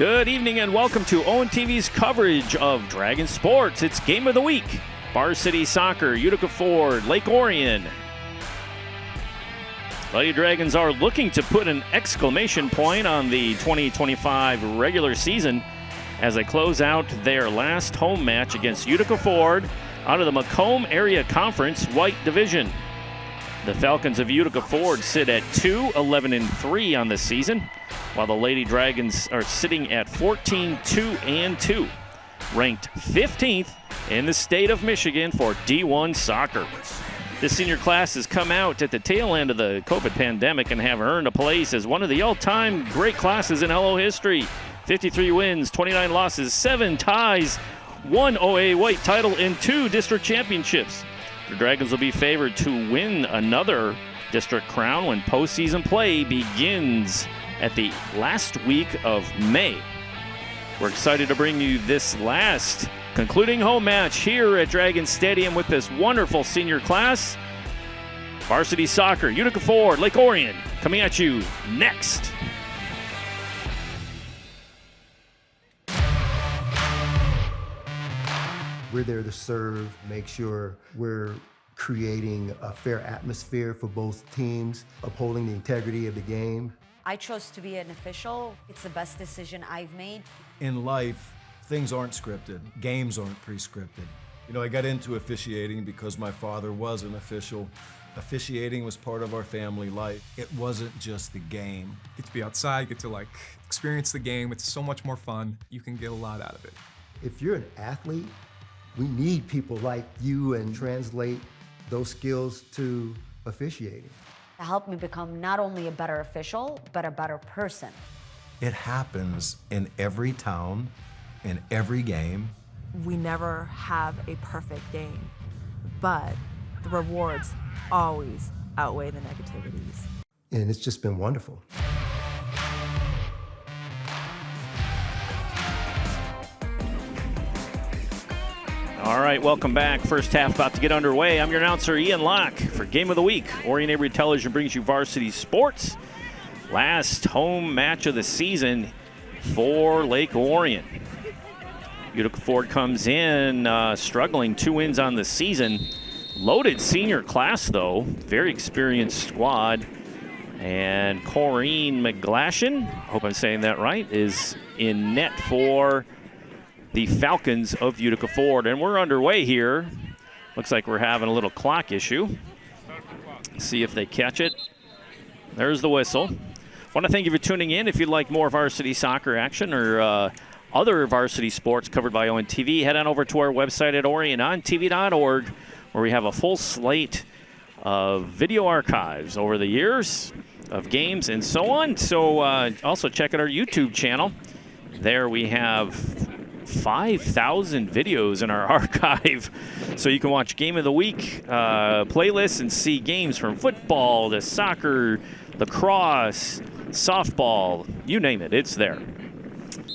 Good evening and welcome to ONTV's coverage of Dragon Sports. It's Game of the Week. Varsity Soccer, Utica Ford, Lake Orion. Lady Dragons are looking to put an exclamation point on the 2025 regular season as they close out their last home match against Utica Ford out of the Macomb Area Conference White Division. The Falcons of Utica Ford sit at 2-11-3 on the season, while the Lady Dragons are sitting at 14-2-2, ranked 15th in the state of Michigan for D1 soccer. This senior class has come out at the tail end of the COVID pandemic and have earned a place as one of the all-time great classes in LO history. 53 wins, 29 losses, 7 ties, 1 OA White title, and 2 district championships. The Dragons will be favored to win another district crown when postseason play begins at the last week of May. We're excited to bring you this last concluding home match here at Dragon Stadium with this wonderful senior class. Varsity Soccer, Utica Ford, Lake Orion, coming at you next. We're there to serve, make sure we're creating a fair atmosphere for both teams, upholding the integrity of the game. I chose to be an official. It's the best decision I've made. In life, things aren't scripted. Games aren't pre-scripted. You know, I got into officiating because my father was an official. Officiating was part of our family life. It wasn't just the game. Get to be outside, get to experience the game. It's so much more fun. You can get a lot out of it. If you're an athlete, we need people like you and translate those skills to officiating. It helped me become not only a better official, but a better person. It happens in every town, in every game. We never have a perfect game, but the rewards always outweigh the negativities. And it's just been wonderful. All right, welcome back. First half about to get underway. I'm your announcer, Ian Locke, for Game of the Week. Orion Avery Television brings you varsity sports. Last home match of the season for Lake Orion. Utica Ford comes in struggling, 2 wins on the season. Loaded senior class, though. Very experienced squad. And Corrine McGlashan, hope I'm saying that right, is in net for the Falcons of Utica Ford. And we're underway here. Looks like we're having a little clock issue. See if they catch it. There's the whistle. Want to thank you for tuning in. If you'd like more varsity soccer action or other varsity sports covered by ONTV, head on over to our website at orionontv.org, where we have a full slate of video archives over the years of games and so on. So also check out our YouTube channel. There we have 5,000 videos in our archive, so you can watch Game of the Week playlists and see games from football to soccer, lacrosse, softball, you name it, it's there.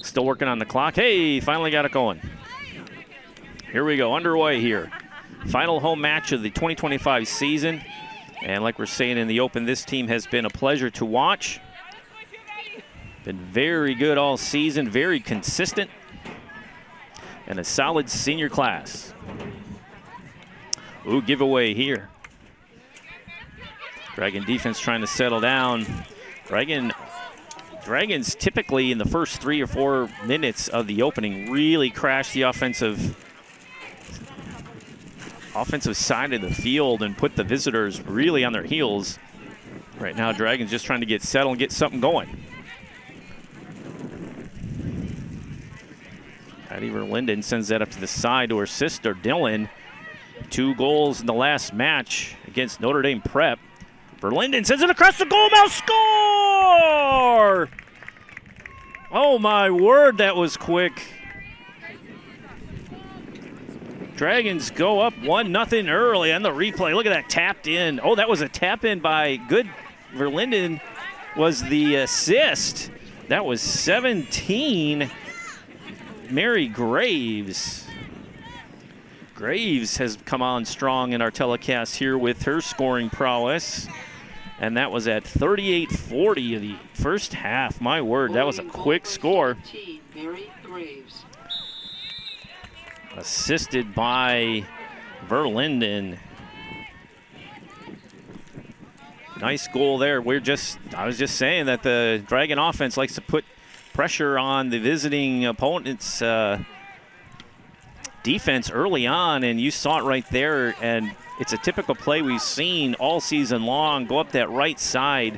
Still working on the clock. Hey, finally got it going. Here we go, underway here. Final home match of the 2025 season, and like we're saying in the open, this team has been a pleasure to watch. Been very good all season, very consistent, and a solid senior class. Ooh, giveaway here. Dragon defense trying to settle down. Dragons typically in the first 3 or 4 minutes of the opening really crash the offensive side of the field and put the visitors really on their heels. Right now, Dragons just trying to get settled and get something going. Patty Verlinden sends that up to the side to her sister, Dylan. 2 goals in the last match against Notre Dame Prep. Verlinden sends it across the goal mouth, score! Oh my word, that was quick. Dragons go up 1-0 early on the replay. Look at that, tapped in. Oh, that was a tap in by good. Verlinden was the assist. That was 17. Mary Graves. Graves has come on strong in our telecast here with her scoring prowess. And that was at 38-40 of the first half. My word, that was a quick score. Assisted by Verlinden. Nice goal there. I was just saying that the Dragon offense likes to put pressure on the visiting opponent's defense early on, and you saw it right there, and it's a typical play we've seen all season long. Go up that right side,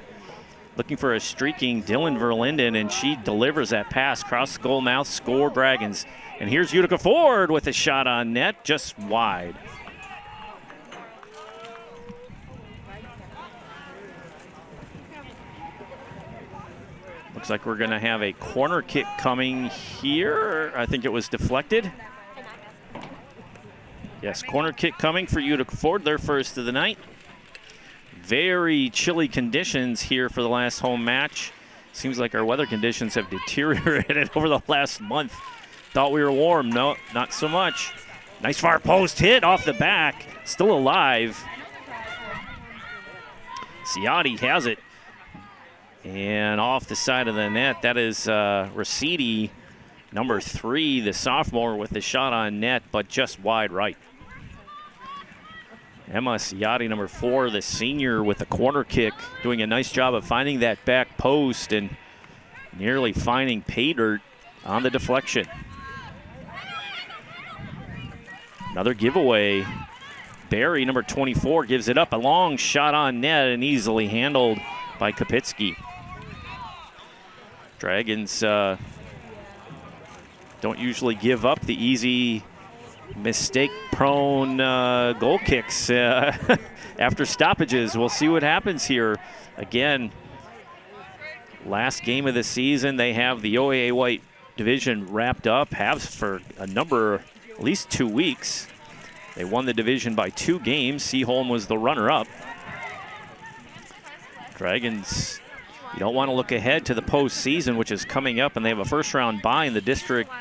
looking for a streaking Dylan Verlinden, and she delivers that pass, cross the goal mouth, score Dragons. And here's Utica Ford with a shot on net, just wide. Looks like we're going to have a corner kick coming here. I think it was deflected. Yes, corner kick coming for Utica Ford, their first of the night. Very chilly conditions here for the last home match. Seems like our weather conditions have deteriorated over the last month. Thought we were warm. No, not so much. Nice far post hit off the back. Still alive. Ciotti has it. And off the side of the net, that is Rosidi, number 3, the sophomore, with the shot on net, but just wide right. Emma Ciotti, number 4, the senior, with a corner kick, doing a nice job of finding that back post and nearly finding pay dirt on the deflection. Another giveaway. Barry, number 24, gives it up. A long shot on net and easily handled by Kapitsky. Dragons don't usually give up the easy, mistake-prone goal kicks after stoppages. We'll see what happens here. Again, last game of the season, they have the OAA White division wrapped up, have for a number, at least 2 weeks. They won the division by 2 games. Seaholm was the runner-up. Dragons, you don't want to look ahead to the postseason, which is coming up, and they have a first-round bye in the district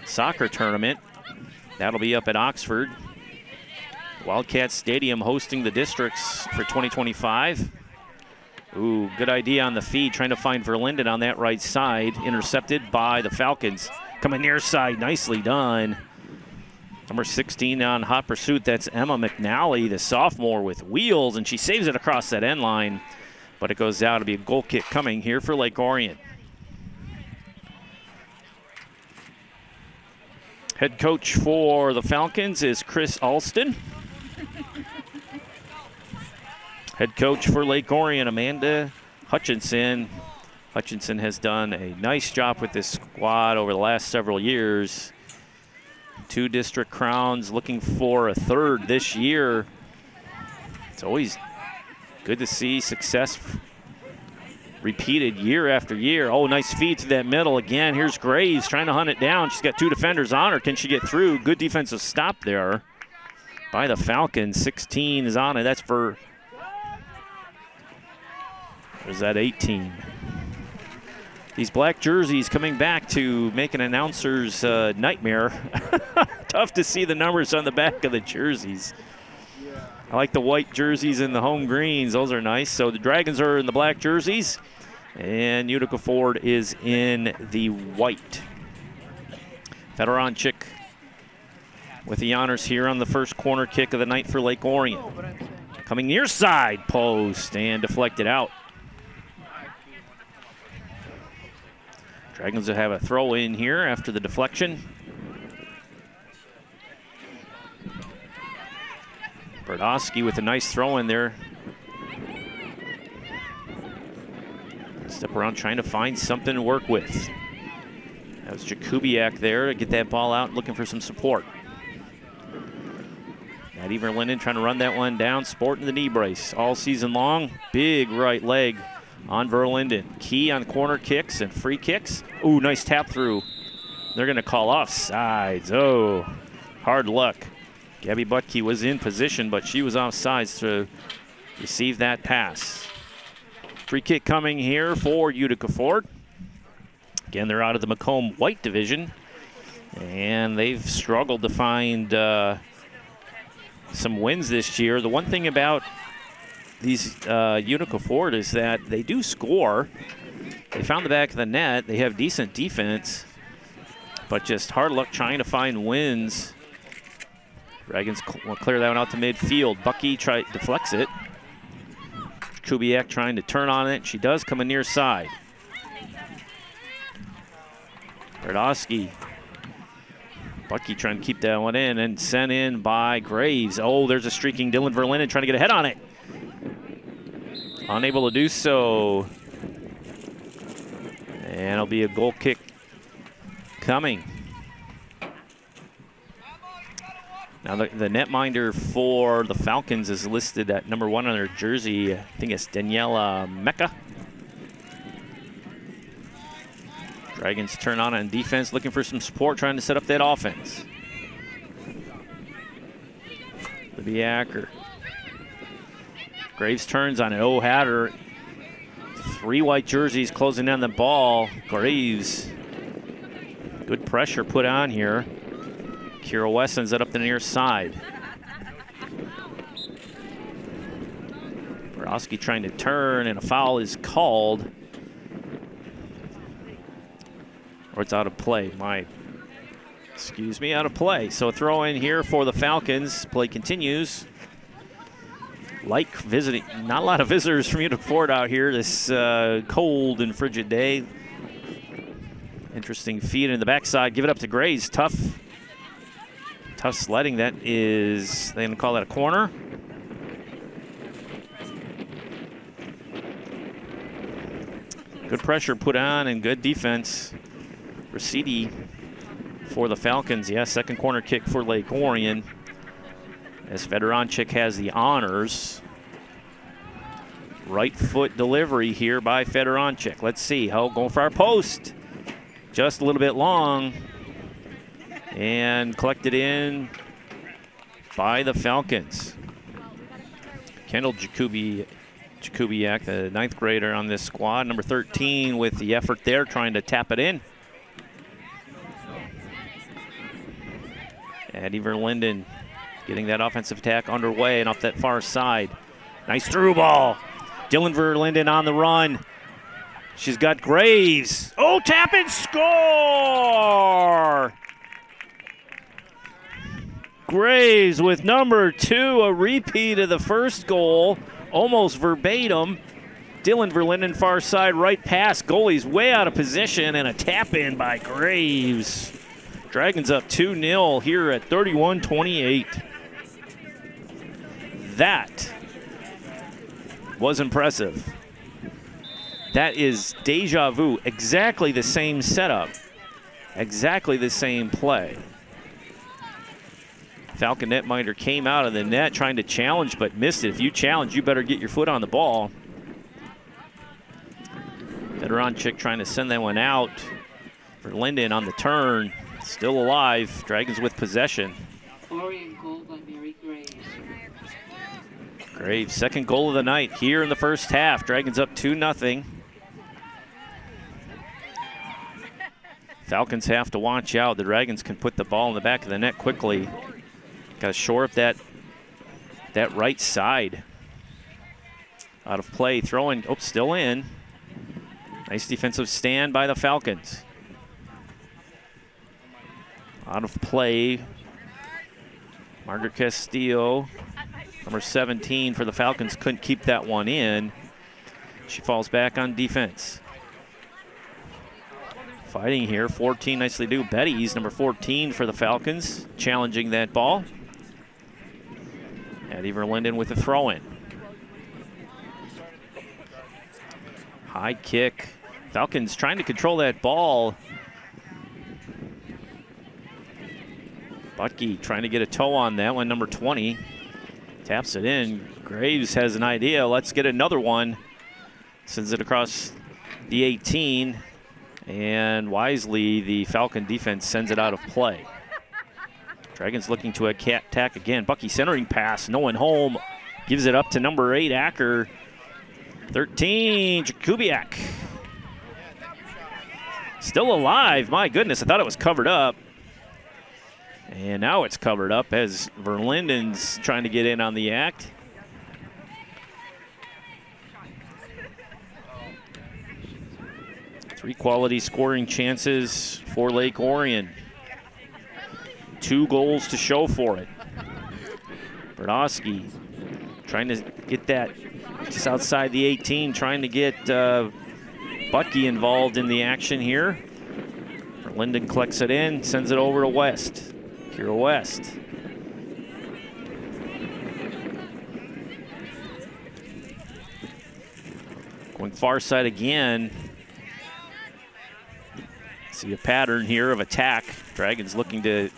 soccer tournament. That'll be up at Oxford. Wildcat Stadium hosting the districts for 2025. Ooh, good idea on the feed, trying to find Verlinden on that right side. Intercepted by the Falcons. Coming near side, nicely done. Number 16 on hot pursuit, that's Emma McNally, the sophomore, with wheels, and she saves it across that end line. But it goes out to be a goal kick coming here for Lake Orion. Head coach for the Falcons is Chris Alston. Head coach for Lake Orion, Amanda Hutchinson. Hutchinson has done a nice job with this squad over the last several years. 2 district crowns, looking for a 3rd this year. It's always good to see success repeated year after year. Oh, nice feed to that middle again. Here's Graves trying to hunt it down. She's got 2 defenders on her. Can she get through? Good defensive stop there by the Falcons. 16 is on it. That's for, or is that 18? These black jerseys coming back to make an announcer's nightmare. Tough to see the numbers on the back of the jerseys. I like the white jerseys and the home greens. Those are nice. So the Dragons are in the black jerseys, and Utica Ford is in the white. Fedoronchik with the honors here on the first corner kick of the night for Lake Orion. Coming near side post and deflected out. Dragons will have a throw in here after the deflection. Berdowski with a nice throw in there. Step around trying to find something to work with. That was Jakubiak there to get that ball out, looking for some support. Maddie Verlinden trying to run that one down, sporting the knee brace all season long. Big right leg on Verlinden. Key on corner kicks and free kicks. Ooh, nice tap through. They're going to call offsides. Oh, hard luck. Gabby Butke was in position, but she was offsides to receive that pass. Free kick coming here for Utica Ford. Again, they're out of the Macomb White division, and they've struggled to find some wins this year. The one thing about these Utica Ford is that they do score. They found the back of the net. They have decent defense, but just hard luck trying to find wins. Dragons will clear that one out to midfield. Bucky deflects it. Kubiak trying to turn on it. She does come in near side. Berdowski. Bucky trying to keep that one in and sent in by Graves. Oh, there's a streaking Dylan Verlinden trying to get a head on it. Unable to do so. And it'll be a goal kick coming. Now the netminder for the Falcons is listed at number 1 on their jersey. I think it's Daniela Mecca. Dragons turn on defense, looking for some support, trying to set up that offense. Libby Acker. Graves turns on it. Oh, Hatter. 3 white jerseys closing down the ball. Graves. Good pressure put on here. Kira Wesson's up the near side. Borowski trying to turn, and a foul is called. Or it's out of play. Out of play. So a throw in here for the Falcons. Play continues. Like visiting, not a lot of visitors from Utica Ford out here this cold and frigid day. Interesting feed in the backside. Give it up to Graves. Tough sledding. That is, they're going to call that a corner. Good pressure put on and good defense. Rosidi for the Falcons. Yeah, second corner kick for Lake Orion. As Fedoronchik has the honors. Right foot delivery here by Fedoronchik. Let's see. Going for our post. Just a little bit long. And collected in by the Falcons. Kendall Jakubiak, the 9th grader on this squad. Number 13 with the effort there, trying to tap it in. Addie Verlinden getting that offensive attack underway and off that far side. Nice through ball. Dylan Verlinden on the run. She's got Graves. Oh, tap and score! Graves with number 2, a repeat of the first goal, almost verbatim. Dylan Verlinden far side, right pass. Goalie's way out of position, and a tap in by Graves. Dragons up 2-0 here at 31-28. That was impressive. That is deja vu. Exactly the same setup. Exactly the same play. Falcon netminder came out of the net trying to challenge but missed it. If you challenge, you better get your foot on the ball. Fedoronchik trying to send that one out. Verlinden on the turn. Still alive. Dragons with possession. Orion goal by Mary Graves. Graves, second goal of the night here in the first half. Dragons up 2-0. Falcons have to watch out. The Dragons can put the ball in the back of the net quickly. Got to shore up that right side. Out of play, throwing, still in. Nice defensive stand by the Falcons. Out of play, Margaret Castillo, number 17 for the Falcons, couldn't keep that one in. She falls back on defense. Fighting here, 14, nicely do. Betty's number 14 for the Falcons, challenging that ball. Addie Verlinden with a throw-in. High kick. Falcons trying to control that ball. Bucky trying to get a toe on that one, number 20. Taps it in. Graves has an idea. Let's get another one. Sends it across the 18. And wisely, the Falcon defense sends it out of play. Dragons looking to attack again. Bucky centering pass, no one home. Gives it up to number 8, Acker. 13, Jakubiak. Still alive, my goodness, I thought it was covered up. And now it's covered up as Verlinden's trying to get in on the act. 3 quality scoring chances for Lake Orion. 2 goals to show for it. Berdowski trying to get that just outside the 18, trying to get Butke involved in the action here. Linden collects it in, sends it over to West. Kira West. Going far side again. See a pattern here of attack. Dragons looking to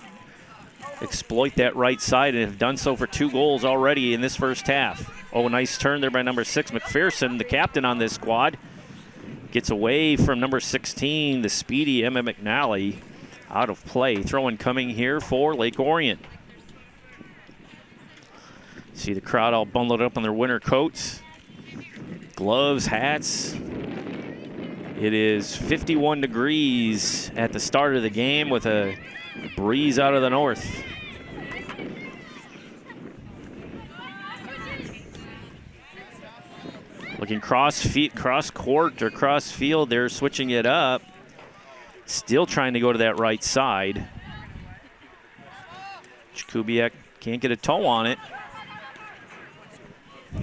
exploit that right side and have done so for 2 goals already in this first half. Oh, nice turn there by number 6, McPherson, the captain on this squad. Gets away from number 16, the speedy Emma McNally, out of play. Throw-in coming here for Lake Orion. See the crowd all bundled up in their winter coats, gloves, hats. It is 51 degrees at the start of the game with a breeze out of the north. Looking cross court or cross field, they're switching it up. Still trying to go to that right side. Jakubiak can't get a toe on it.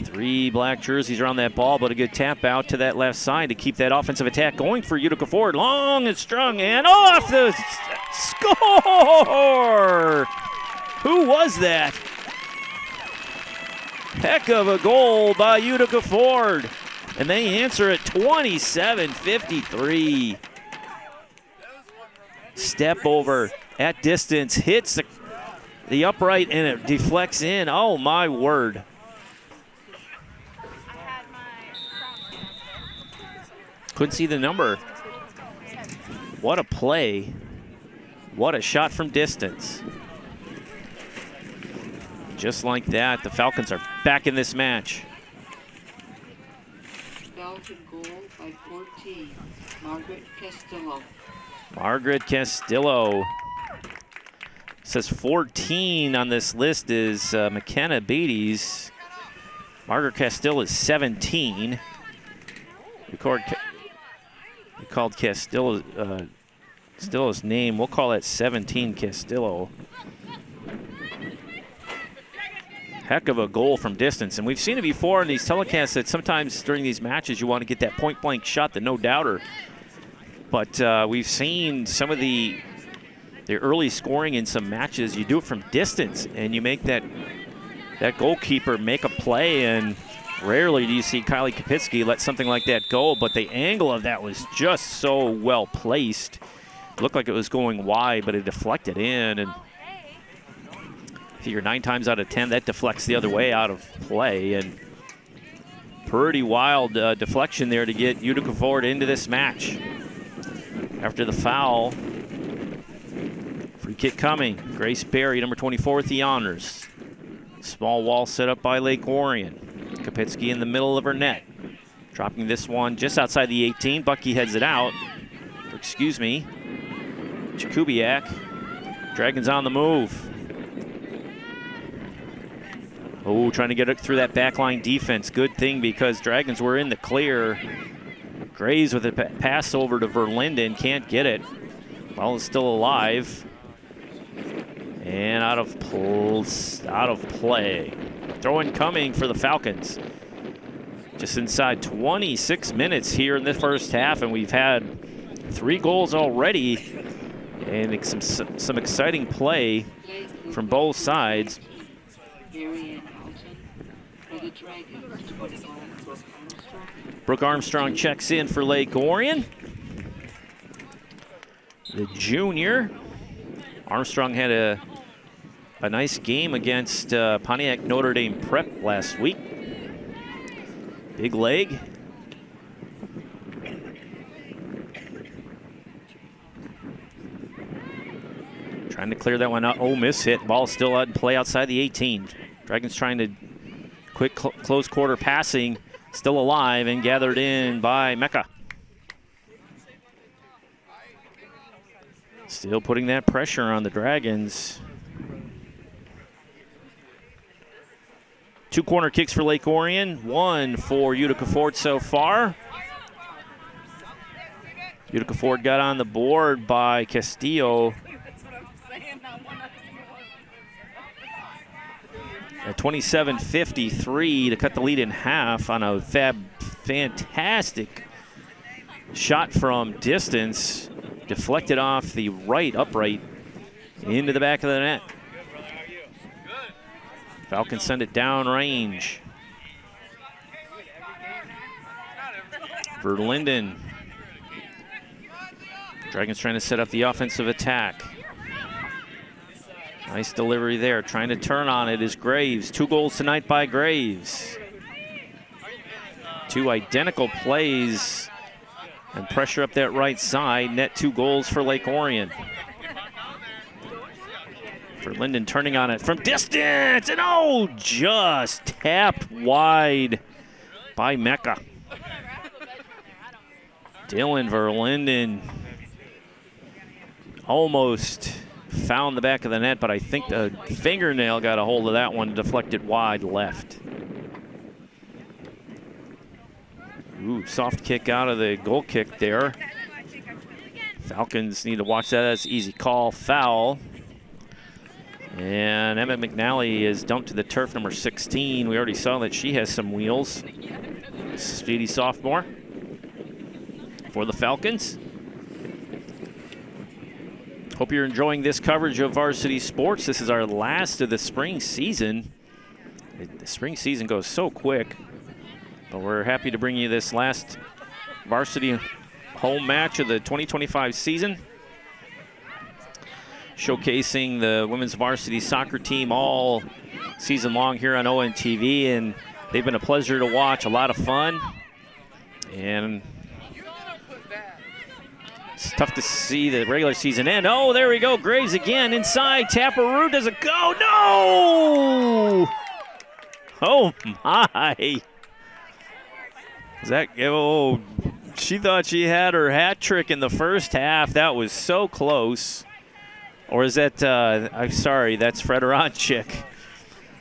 3 black jerseys around that ball, but a good tap out to that left side to keep that offensive attack going for Utica Ford. Long and strung and off the score! Who was that? Heck of a goal by Utica Ford. And they answer at 27-53. Step over at distance, hits the upright and it deflects in. Oh my word. Couldn't see the number. What a play. What a shot from distance. Just like that, the Falcons are back in this match. Falcon goal by 14, Margaret Castillo. Margaret Castillo. Says 14 on this list is McKenna Beatties. Margaret Castillo is 17. We called Castillo's name. We'll call that 17 Castillo. Heck of a goal from distance. And we've seen it before in these telecasts that sometimes during these matches you want to get that point-blank shot, the no-doubter. But we've seen some of the early scoring in some matches. You do it from distance, and you make that goalkeeper make a play, and rarely do you see Kylie Kapitsky let something like that go, but the angle of that was just so well placed. Looked like it was going wide, but it deflected in, and figure 9 times out of 10 that deflects the other way out of play, and pretty wild deflection there to get Utica Ford into this match. After the foul, free kick coming. Grace Berry, number 24 with the honors. Small wall set up by Lake Orion. Kapitsky in the middle of her net. Dropping this one just outside the 18. Bucky heads it out. Excuse me. Jakubiak. Dragons on the move. Oh, trying to get it through that backline defense. Good thing because Dragons were in the clear. Grays with a pass over to Verlinden. Can't get it. Ball is still alive. And out of play. Throw-in coming for the Falcons. Just inside 26 minutes here in the first half, and we've had 3 goals already. And some exciting play from both sides. Brooke Armstrong checks in for Lake Orion. The junior. Armstrong had a nice game against Pontiac Notre Dame Prep last week. Big leg. Trying to clear that one out. Oh, miss hit. Ball still out in play outside the 18. Dragons trying to quick close quarter passing. Still alive and gathered in by Mecca. Still putting that pressure on the Dragons. 2 corner kicks for Lake Orion, 1 for Utica Ford so far. Utica Ford got on the board by Castillo. At 27:53 to cut the lead in half on a fantastic shot from distance. Deflected off the right upright into the back of the net. Falcons send it down range. Verlinden. Dragons trying to set up the offensive attack. Nice delivery there. Trying to turn on it is Graves. 2 goals tonight by Graves. 2 identical plays and pressure up that right side. Net 2 goals for Lake Orion. Verlinden turning on it from distance. And just tapped wide by Mecca. Dylan Verlinden almost found the back of the net, but I think the fingernail got a hold of that one, deflected wide left. Ooh, soft kick out of the goal kick there. Falcons need to watch that. That's easy call, foul. And Emma McNally is dumped to the turf, number 16. We already saw that she has some wheels. Speedy sophomore for the Falcons. Hope you're enjoying this coverage of varsity sports. This is our last of the spring season. The spring season goes so quick, but we're happy to bring you this last varsity home match of the 2025 season, showcasing the women's varsity soccer team all season long here on ONTV, and they've been a pleasure to watch, a lot of fun, and it's tough to see the regular season end. Oh, there we go. Graves again inside. Taparoo does it go? No! Oh, my. Is that, she thought she had her hat trick in the first half. That was so close. Or is that, I'm sorry, that's Frederanchik.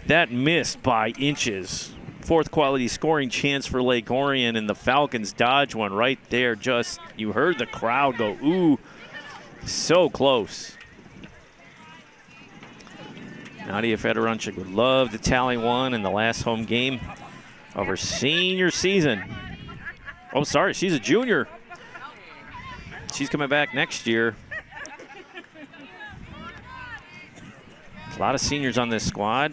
That missed by inches. 4th quality scoring chance for Lake Orion, and the Falcons dodge one right there. Just, you heard the crowd go, ooh, so close. Nadia Fedoranchik would love to tally one in the last home game of her senior season. Oh, sorry, she's a junior. She's coming back next year. A lot of seniors on this squad.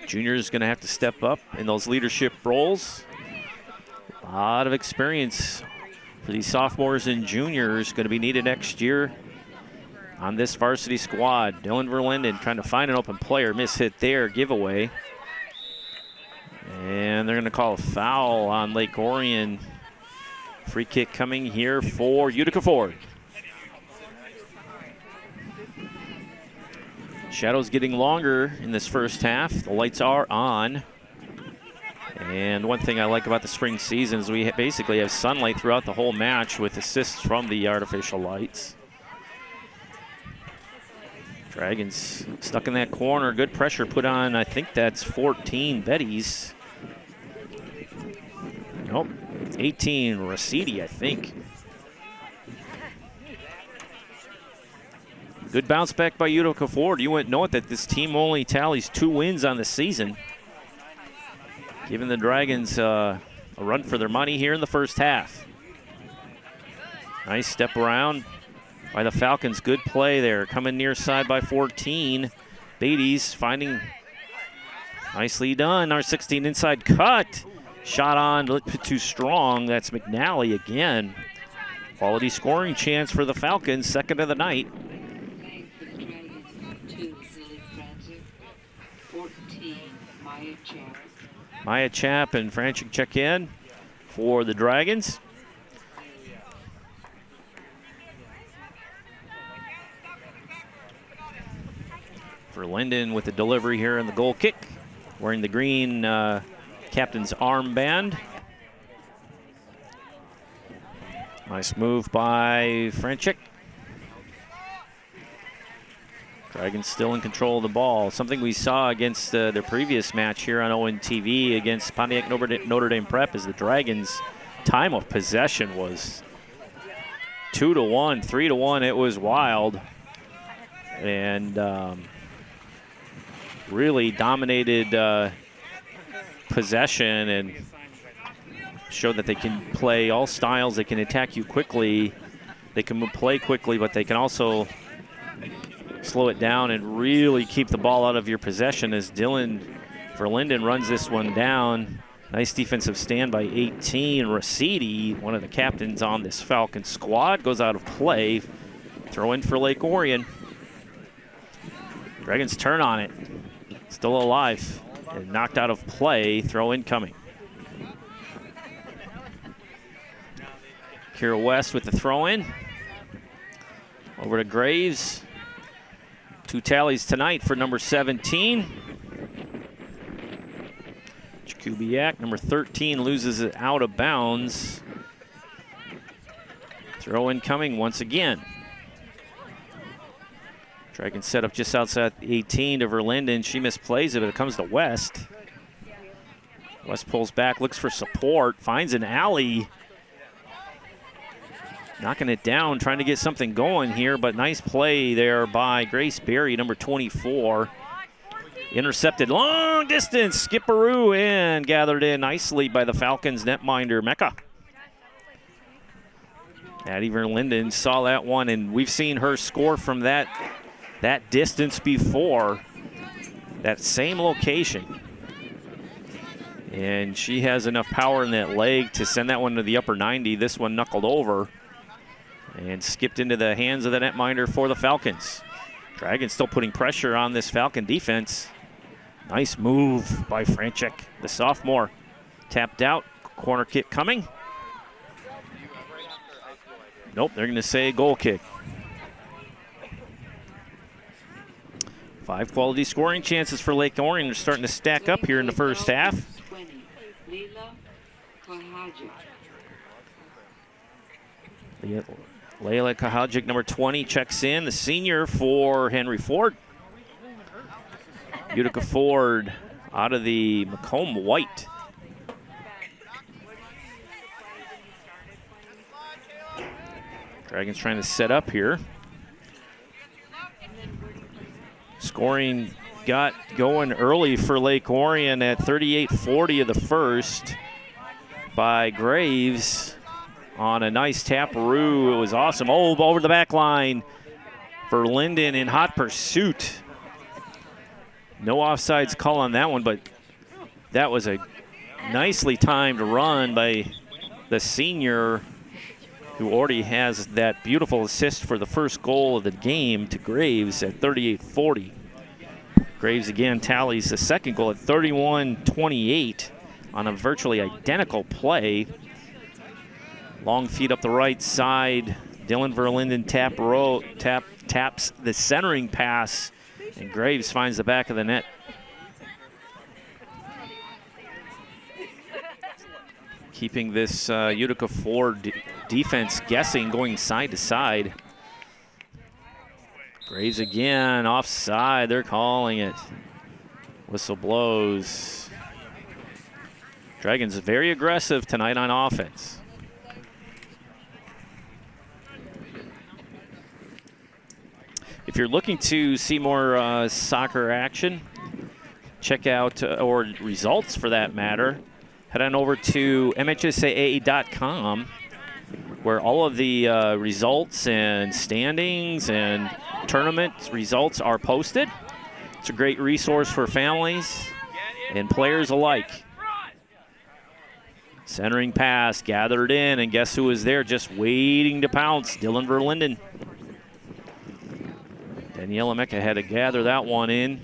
Juniors going to have to step up in those leadership roles. A lot of experience for these sophomores and juniors going to be needed next year on this varsity squad. Dylan Verlinden trying to find an open player. Miss hit there, giveaway. And they're going to call a foul on Lake Orion. Free kick coming here for Utica Ford. Shadows getting longer in this first half. The lights are on. And one thing I like about the spring season is we basically have sunlight throughout the whole match with assists from the artificial lights. Dragons stuck in that corner. Good pressure put on, I think that's 14, Betty's. Nope, 18, Rosidi, I think. Good bounce back by Utica Ford. You wouldn't know it that this team only tallies 2 wins on the season, giving the Dragons a run for their money here in the first half. Nice step around by the Falcons. Good play there. Coming near side by 14. Beatty's finding, nicely done. Our 16 inside cut. Shot on, a little bit too strong. That's McNally again. Quality scoring chance for the Falcons, second of the night. Maya Chap and Franchik check in for the Dragons. Verlinden with the delivery here in the goal kick, wearing the green captain's armband. Nice move by Franchik. Dragons still in control of the ball. Something we saw against their previous match here on ONTV against Pontiac Notre Dame Prep is the Dragons' time of possession was 2-1, 3-1. It was wild. And really dominated possession and showed that they can play all styles. They can attack you quickly. They can play quickly, but they can also slow it down and really keep the ball out of your possession as Dylan Verlinden runs this one down. Nice defensive stand by 18. Rosidi, one of the captains on this Falcon squad, goes out of play. Throw in for Lake Orion. Dragons turn on it. Still alive. And knocked out of play. Throw in coming. Kira West with the throw in. Over to Graves. 2 tallies tonight for number 17. Kubiak, number 13, loses it out of bounds. Throw in coming once again. Dragons set up just outside 18 to Verlinden. She misplays it, but it comes to West. West pulls back, looks for support, finds an alley. Knocking it down, trying to get something going here, but nice play there by Grace Berry, number 24. Intercepted long distance, Skipperoo, and gathered in nicely by the Falcons netminder, Mecca. Addie Verlinden saw that one, and we've seen her score from that distance before, that same location. And she has enough power in that leg to send that one to the upper 90. This one knuckled over and skipped into the hands of the netminder for the Falcons. Dragons still putting pressure on this Falcon defense. Nice move by Franchek, the sophomore. Tapped out, corner kick coming. Nope, they're gonna say goal kick. 5 quality scoring chances for Lake Orion. They're starting to stack up here in the first half. 20, Leila Kahajic. Layla Kahajic, number 20, checks in. The senior for Henry Ford. Utica Ford out of the Macomb White. Dragons trying to set up here. Scoring got going early for Lake Orion at 38-40 of the first by Graves on a nice taparoo. It was awesome. Oh, over the back line for Linden in hot pursuit. No offsides call on that one, but that was a nicely timed run by the senior, who already has that beautiful assist for the first goal of the game to Graves at 38-40. Graves again tallies the second goal at 31-28 on a virtually identical play. Long feed up the right side. Dylan Verlinden taps the centering pass, and Graves finds the back of the net. Keeping this Utica Ford defense guessing, going side to side. Graves again, offside, they're calling it. Whistle blows. Dragons very aggressive tonight on offense. If you're looking to see more soccer action, check out, or results for that matter, head on over to MHSAA.com, where all of the results and standings and tournament results are posted. It's a great resource for families and players alike. Centering pass, gathered in, and guess who was there just waiting to pounce? Dylan Verlinden. Daniela Mecca had to gather that one in.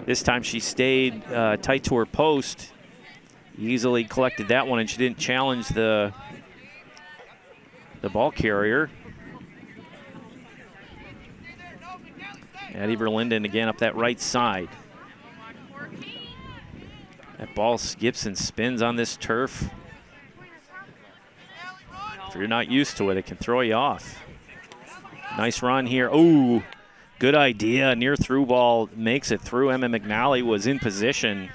This time she stayed tight to her post. Easily collected that one, and she didn't challenge the ball carrier. Addie Verlinden again up that right side. That ball skips and spins on this turf. If you're not used to it, it can throw you off. Nice run here. Ooh, good idea. Near through ball makes it through. Emma McNally was in position.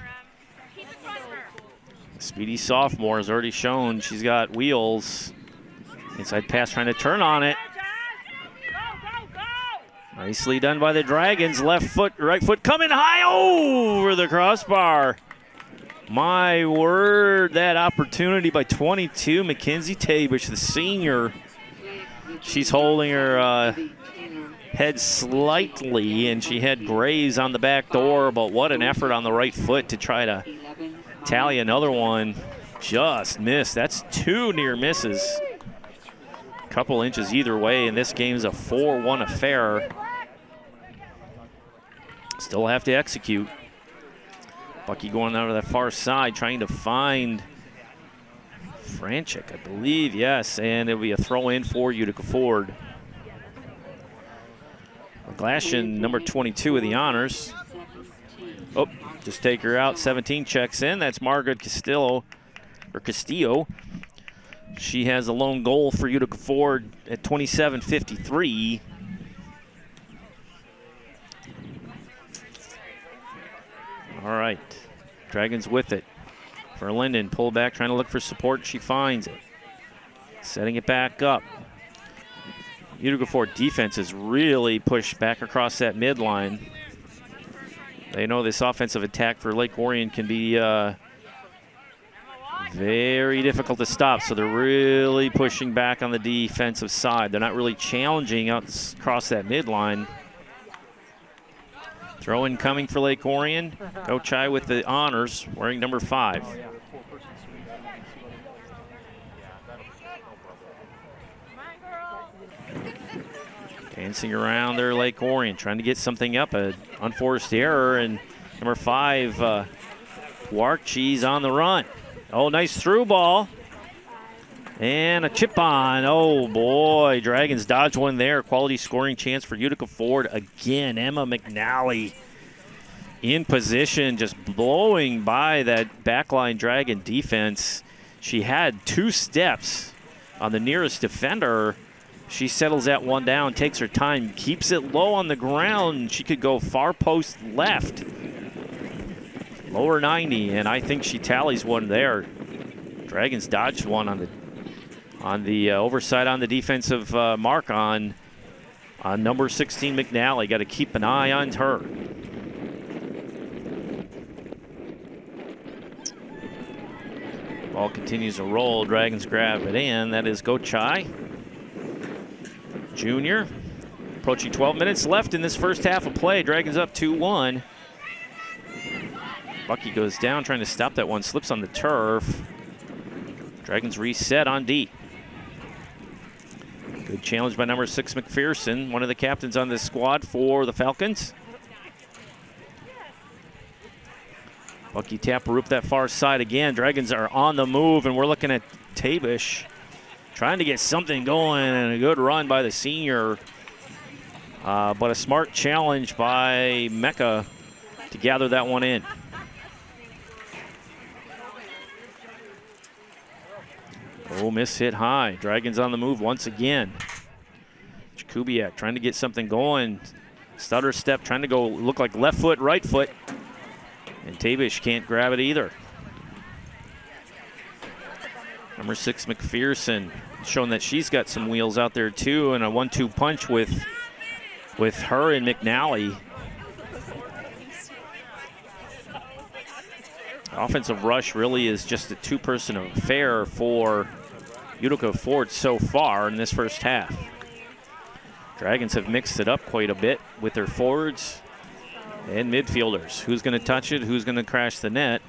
Speedy sophomore has already shown she's got wheels. Inside pass trying to turn on it. Nicely done by the Dragons. Left foot, right foot coming high over the crossbar. My word, that opportunity by 22, Mackenzie Tabish, the senior. She's holding her head slightly, and she had graze on the back door, but what an effort on the right foot to try to tally another one. Just missed. That's 2 near misses. Couple inches either way, and this game's a 4-1 affair. Still have to execute. Bucky going out to that far side, trying to find Franchik, I believe, yes, and it'll be a throw in for Utica Ford. McGlashan, number 22 of the honors. Oh, just take her out. 17 checks in. That's Margaret Castillo. She has a lone goal for Utica Ford at 27:53. All right, Dragons with it. For Linden, pull back, trying to look for support. She finds it. Setting it back up. Utica Ford defense is really pushed back across that midline. They know this offensive attack for Lake Orion can be very difficult to stop, so they're really pushing back on the defensive side. They're not really challenging out across that midline. Throw in coming for Lake Orion. Go Chai with the honors, wearing number 5. Dancing around there, Lake Orion, trying to get something up, an unforced error, and number 5, Warchi's on the run. Oh, nice through ball. And a chip on. Oh, boy. Dragons dodge one there. Quality scoring chance for Utica Ford. Again, Emma McNally in position, just blowing by that backline Dragon defense. She had 2 steps on the nearest defender. She settles that one down, takes her time, keeps it low on the ground. She could go far post left. Lower 90, and I think she tallies one there. Dragons dodged one on the oversight on the defensive mark on number 16 McNally. Got to keep an eye on her. Ball continues to roll. Dragons grab it in. That is Gochai, junior. Approaching 12 minutes left in this first half of play. Dragons up 2-1. Bucky goes down trying to stop that one. Slips on the turf. Dragons reset on D. Good challenge by number 6, McPherson, one of the captains on this squad for the Falcons. Bucky Taparoop that far side again. Dragons are on the move, and we're looking at Tabish trying to get something going, and a good run by the senior. But a smart challenge by Mecca to gather that one in. Oh, miss hit high. Dragons on the move once again. Jakubiak trying to get something going. Stutter step, trying to go look like left foot, right foot. And Tabish can't grab it either. Number 6, McPherson, showing that she's got some wheels out there too, and a 1-2 punch with her and McNally. Offensive rush really is just a 2-person affair for Utica Ford so far in this first half. Dragons have mixed it up quite a bit with their forwards and midfielders. Who's going to touch it? Who's going to crash the net?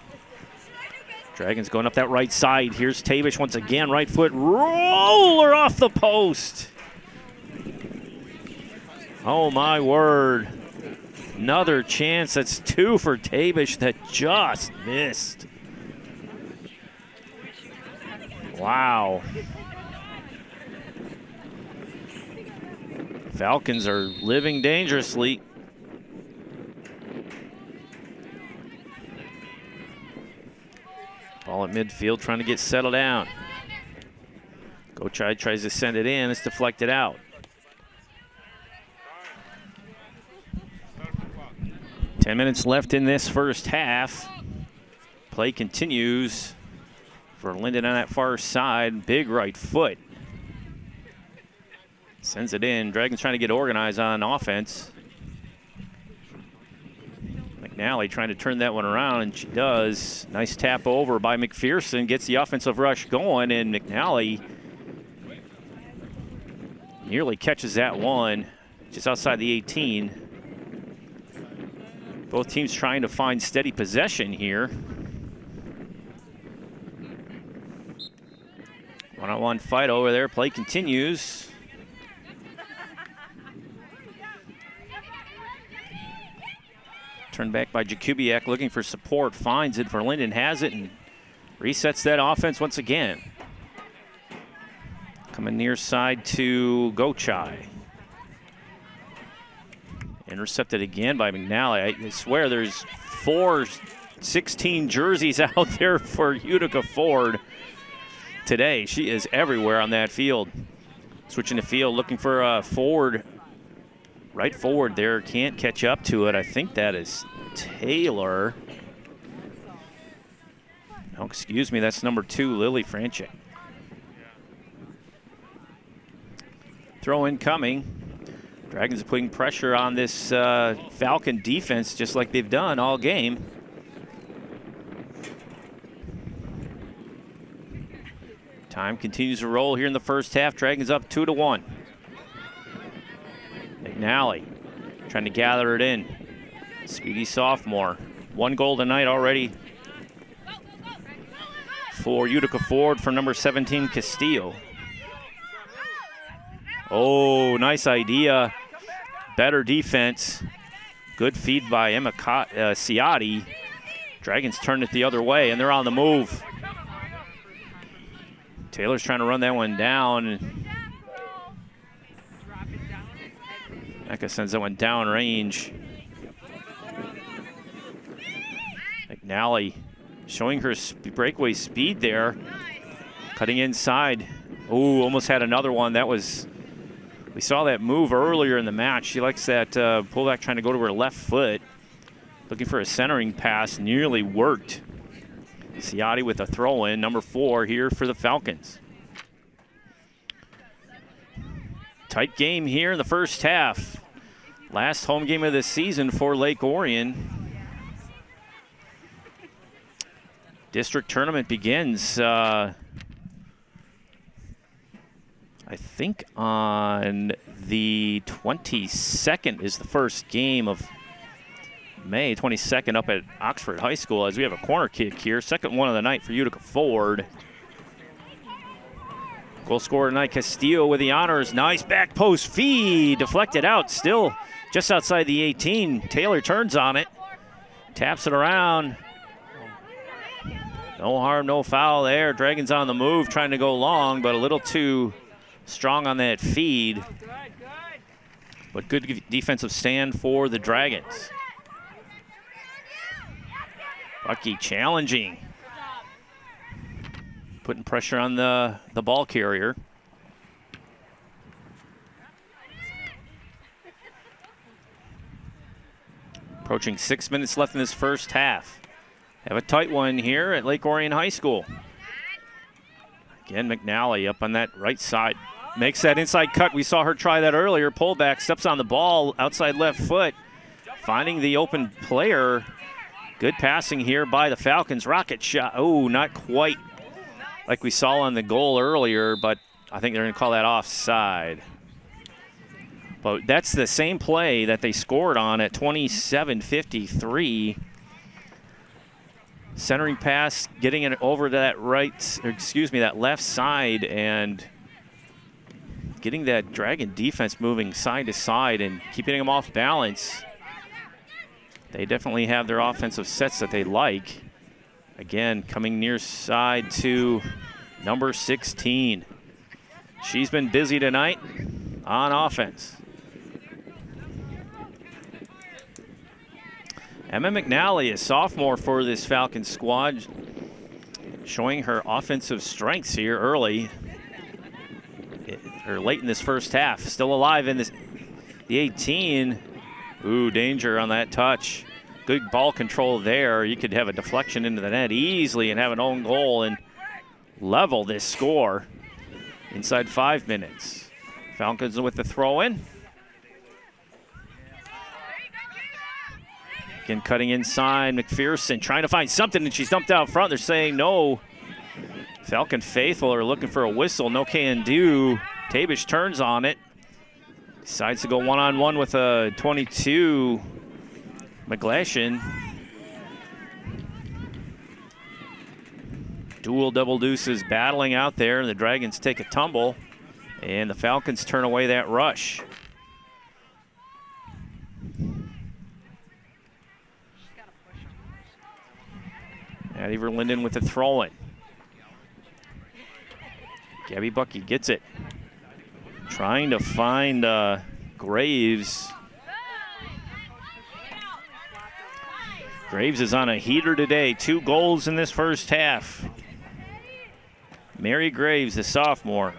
Dragons going up that right side. Here's Tabish once again. Right foot roller off the post. Oh, my word. Another chance. That's 2 for Tabish that just missed. Wow. Falcons are living dangerously. Ball at midfield, trying to get settled down. Gochai tries to send it in. It's deflected out. Ten minutes left in this first half. Play continues for Linden on that far side. Big right foot. Sends it in. Dragons trying to get organized on offense. McNally trying to turn that one around, and she does. Nice tap over by McPherson. Gets the offensive rush going, and McNally nearly catches that one just outside the 18. Both teams trying to find steady possession here. One-on-one fight over there. Play continues. Turned back by Jakubiak, looking for support. Finds it. Verlinden has it and resets that offense once again. Coming near side to Gochai. Intercepted again by McNally. I swear there's 4 16 jerseys out there for Utica Ford today. She is everywhere on that field. Switching the field, looking for a forward. Right forward there, can't catch up to it. I think that is Taylor. Oh, excuse me, that's number 2, Lily Franchek. Throw in coming. Dragons are putting pressure on this Falcon defense just like they've done all game. Time continues to roll here in the first half. Dragons up 2-1. McNally trying to gather it in. Speedy sophomore. 1 goal tonight already for Utica Ford from number 17, Castillo. Oh, nice idea. Better defense. Good feed by Emma Ciotti. Dragons turned it the other way, and they're on the move. Taylor's trying to run that one down. Mecca sends that one down range. McNally showing her breakaway speed there. Cutting inside. Ooh, almost had another one. That was, we saw that move earlier in the match. She likes that pullback, trying to go to her left foot. Looking for a centering pass, nearly worked. Ciotti with a throw-in, number 4 here for the Falcons. Tight game here in the first half. Last home game of the season for Lake Orion. District tournament begins, I think on the 22nd is the first game of May 22nd up at Oxford High School, as we have a corner kick here. Second one of the night for Utica Ford. Goal scorer tonight, Castillo with the honors. Nice back post feed. Deflected out, still just outside the 18. Taylor turns on it. Taps it around. No harm, no foul there. Dragons on the move, trying to go long, but a little too strong on that feed. But good defensive stand for the Dragons. Bucky challenging. Putting pressure on the ball carrier. Approaching 6 minutes left in this first half. Have a tight one here at Lake Orion High School. Again, McNally up on that right side. Makes that inside cut. We saw her try that earlier. Pullback, steps on the ball, outside left foot. Finding the open player. Good passing here by the Falcons. Rocket shot. Oh, not quite like we saw on the goal earlier, but I think they're going to call that offside. But that's the same play that they scored on at 27:53. Centering pass, getting it over to that that left side, and getting that Dragon defense moving side to side and keeping them off balance. They definitely have their offensive sets that they like. Again, coming near side to number 16. She's been busy tonight on offense. Emma McNally, a sophomore for this Falcons squad, showing her offensive strengths here early, or late in this first half. Still alive in the 18. Ooh, danger on that touch. Good ball control there. You could have a deflection into the net easily and have an own goal and level this score inside 5 minutes. Falcons with the throw in. Again, cutting inside, McPherson trying to find something, and she's dumped out front. They're saying no. Falcon faithful are looking for a whistle. No can do. Tabish turns on it. Decides to go one-on-one with a 22, McGlashan. Dual double deuces battling out there, and the Dragons take a tumble, and the Falcons turn away that rush. Addie Verlinden with the throw-in. Gabby Bucky gets it. Trying to find Graves. Graves is on a heater today. 2 goals in this first half. Mary Graves, the sophomore.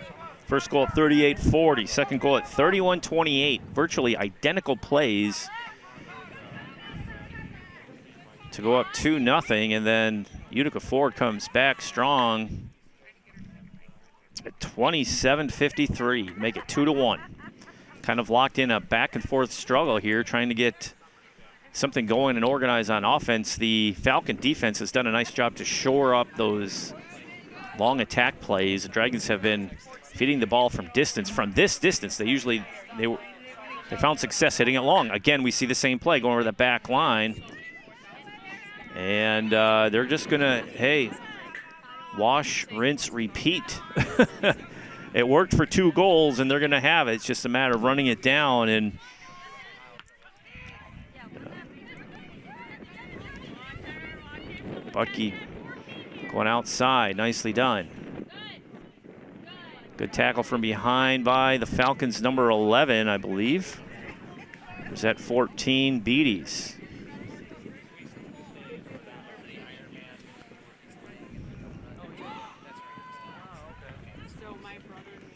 First goal at 38-40. Second goal at 31-28. Virtually identical plays to go up 2-0. And then Utica Ford comes back strong at 27-53, make it 2-1. Kind of locked in a back and forth struggle here, trying to get something going and organize on offense. The Falcon defense has done a nice job to shore up those long attack plays. The Dragons have been feeding the ball from distance. From this distance, they found success hitting it long. Again, we see the same play going over the back line. And they're just gonna, hey, wash, rinse, repeat. It worked for 2 goals, and they're going to have it. It's just a matter of running it down. And Bucky going outside. Nicely done. Good tackle from behind by the Falcons' number 11, I believe. Was that 14, Beatties.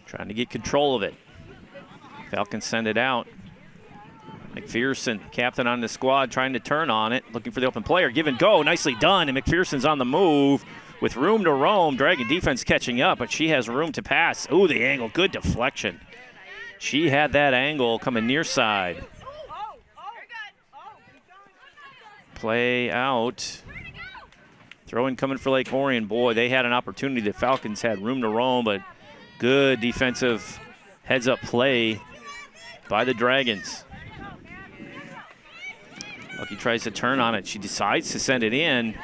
Trying to get control of it. Falcons send it out. McPherson, captain on the squad, trying to turn on it, looking for the open player. Give and go, nicely done, and McPherson's on the move with room to roam. Dragon defense catching up, but she has room to pass. Ooh, the angle, good deflection. She had that angle coming near side. Play out. Throw-in coming for Lake Orion. Boy, they had an opportunity. The Falcons had room to roam, but good defensive heads-up play by the Dragons. Bucky tries to turn on it. She decides to send it in.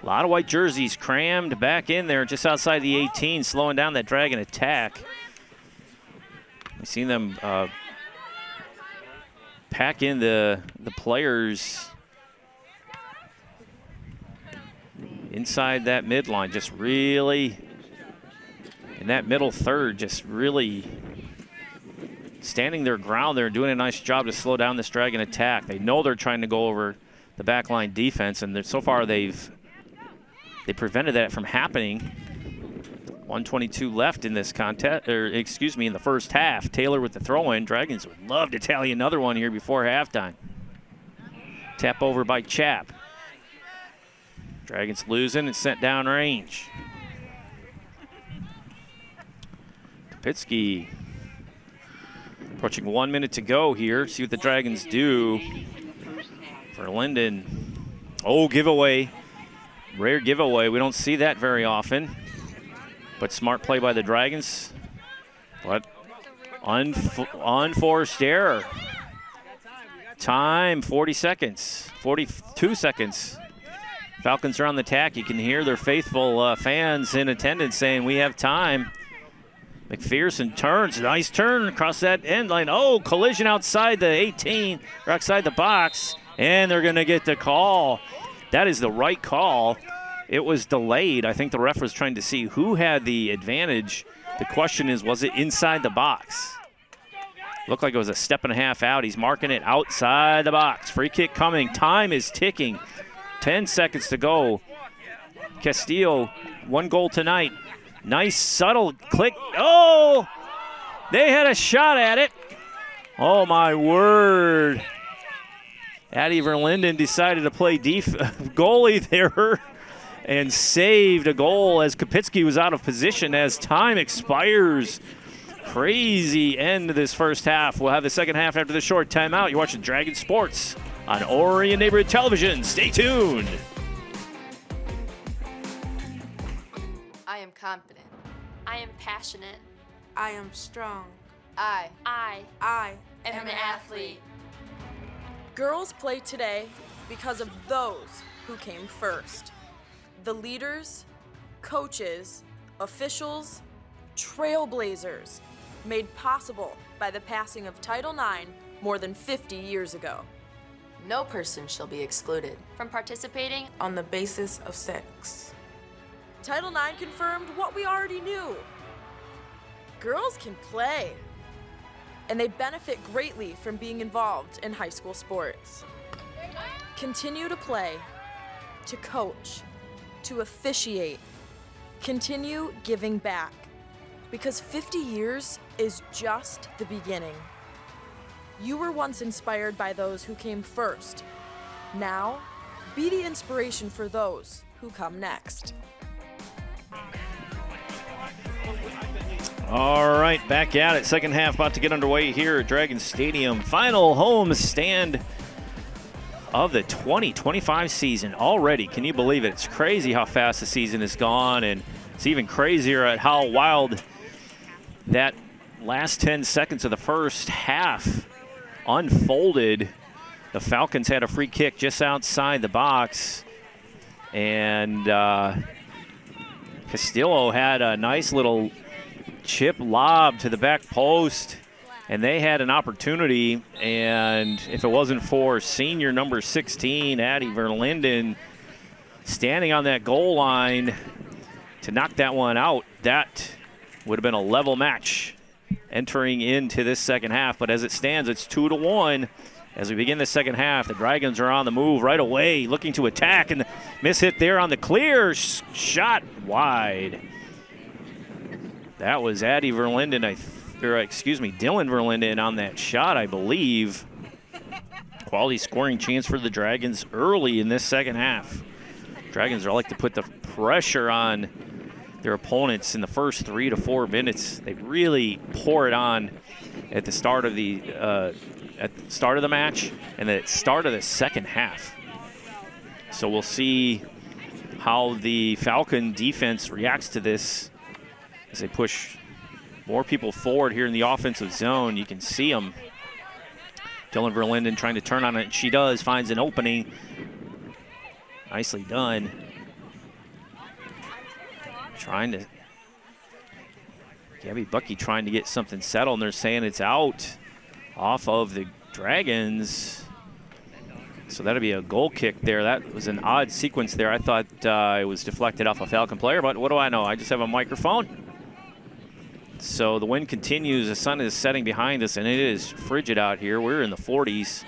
A lot of white jerseys crammed back in there just outside the 18, slowing down that Dragon attack. We've seen them pack in the players inside that midline, just really, in that middle third, just really standing their ground there and doing a nice job to slow down this Dragon attack. They know they're trying to go over the backline defense, and so far they prevented that from happening. 1:22 left in this contest, or excuse me, in the first half. Taylor with the throw-in. Dragons would love to tally another one here before halftime. Tap over by Chap. Dragons losing and sent down range. Kapitsky approaching 1 minute to go here. See what the Dragons do. For Linden. Oh, giveaway. Rare giveaway. We don't see that very often. But smart play by the Dragons. But unforced error. Time, 40 seconds. 42 seconds. Falcons are on the attack. You can hear their faithful fans in attendance saying, we have time. McPherson turns. Nice turn across that end line. Oh, collision outside the 18, or outside the box. And they're going to get the call. That is the right call. It was delayed. I think the ref was trying to see who had the advantage. The question is, was it inside the box? Looked like it was a step and a half out. He's marking it outside the box. Free kick coming. Time is ticking. 10 seconds to go. Castillo, 1 goal tonight. Nice subtle click. Oh, they had a shot at it. Oh, my word. Addie Verlinden decided to play goalie there. and saved a goal as Kapitsky was out of position as time expires. Crazy end to this first half. We'll have the second half after the short timeout. You're watching Dragon Sports on Orion Neighborhood Television. Stay tuned. I am confident. I am passionate. I am strong. I I am an athlete. Girls play today because of those who came first. The leaders, coaches, officials, trailblazers, made possible by the passing of Title IX more than 50 years ago. No person shall be excluded from participating On the basis of sex. Title IX confirmed what we already knew. Girls can play. And they benefit greatly from being involved in high school sports. Continue to play, to coach, to officiate. Continue giving back. Because 50 years is just the beginning. You were once inspired by those who came first. Now, be the inspiration for those who come next. All right, back at it. Second half about to get underway here at Dragon Stadium. Final home stand of the 2025 season already. Can you believe it? It's crazy how fast the season has gone, and it's even crazier at how wild that last 10 seconds of the first half unfolded. The Falcons had a free kick just outside the box, and Castillo had a nice little chip lob to the back post, and they had an opportunity, and if it wasn't for senior number 16, Addie Verlinden, standing on that goal line to knock that one out, that would have been a level match entering into this second half. But as it stands, it's 2-1. As we begin the second half, the Dragons are on the move right away, looking to attack, and the miss hit there on the clear, shot wide. That was Addie Verlinden, Dylan Verlinden on that shot, I believe. Quality scoring chance for the Dragons early in this second half. Dragons like to put the pressure on their opponents in the first 3 to 4 minutes. They really pour it on at the start of the match and the start of the second half. So we'll see how the Falcon defense reacts to this as they push more people forward here in the offensive zone. You can see them. Dylan Verlinden trying to turn on it. She does, finds an opening. Nicely done. Gabby Bucky trying to get something settled, and they're saying it's out off of the Dragons. So that'll be a goal kick there. That was an odd sequence there. I thought it was deflected off a Falcon player, but what do I know? I just have a microphone. So the wind continues. The sun is setting behind us, and it is frigid out here. We're in the 40s.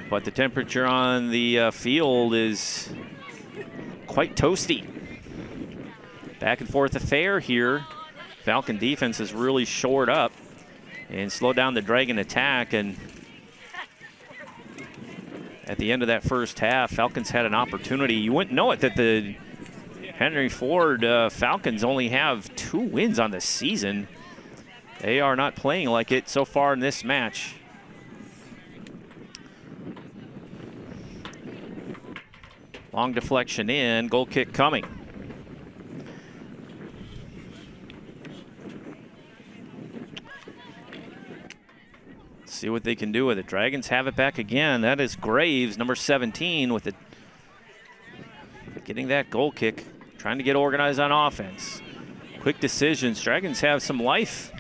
But the temperature on the field is quite toasty. Back and forth affair here. Falcon defense has really shored up and slowed down the Dragon attack. And at the end of that first half, Falcons had an opportunity. You wouldn't know it that the Henry Ford Falcons only have 2 wins on the season. They are not playing like it so far in this match. Long deflection in, goal kick coming. Let's see what they can do with it. Dragons have it back again. That is Graves, number 17, with it. Getting that goal kick, trying to get organized on offense. Quick decisions. Dragons have some life.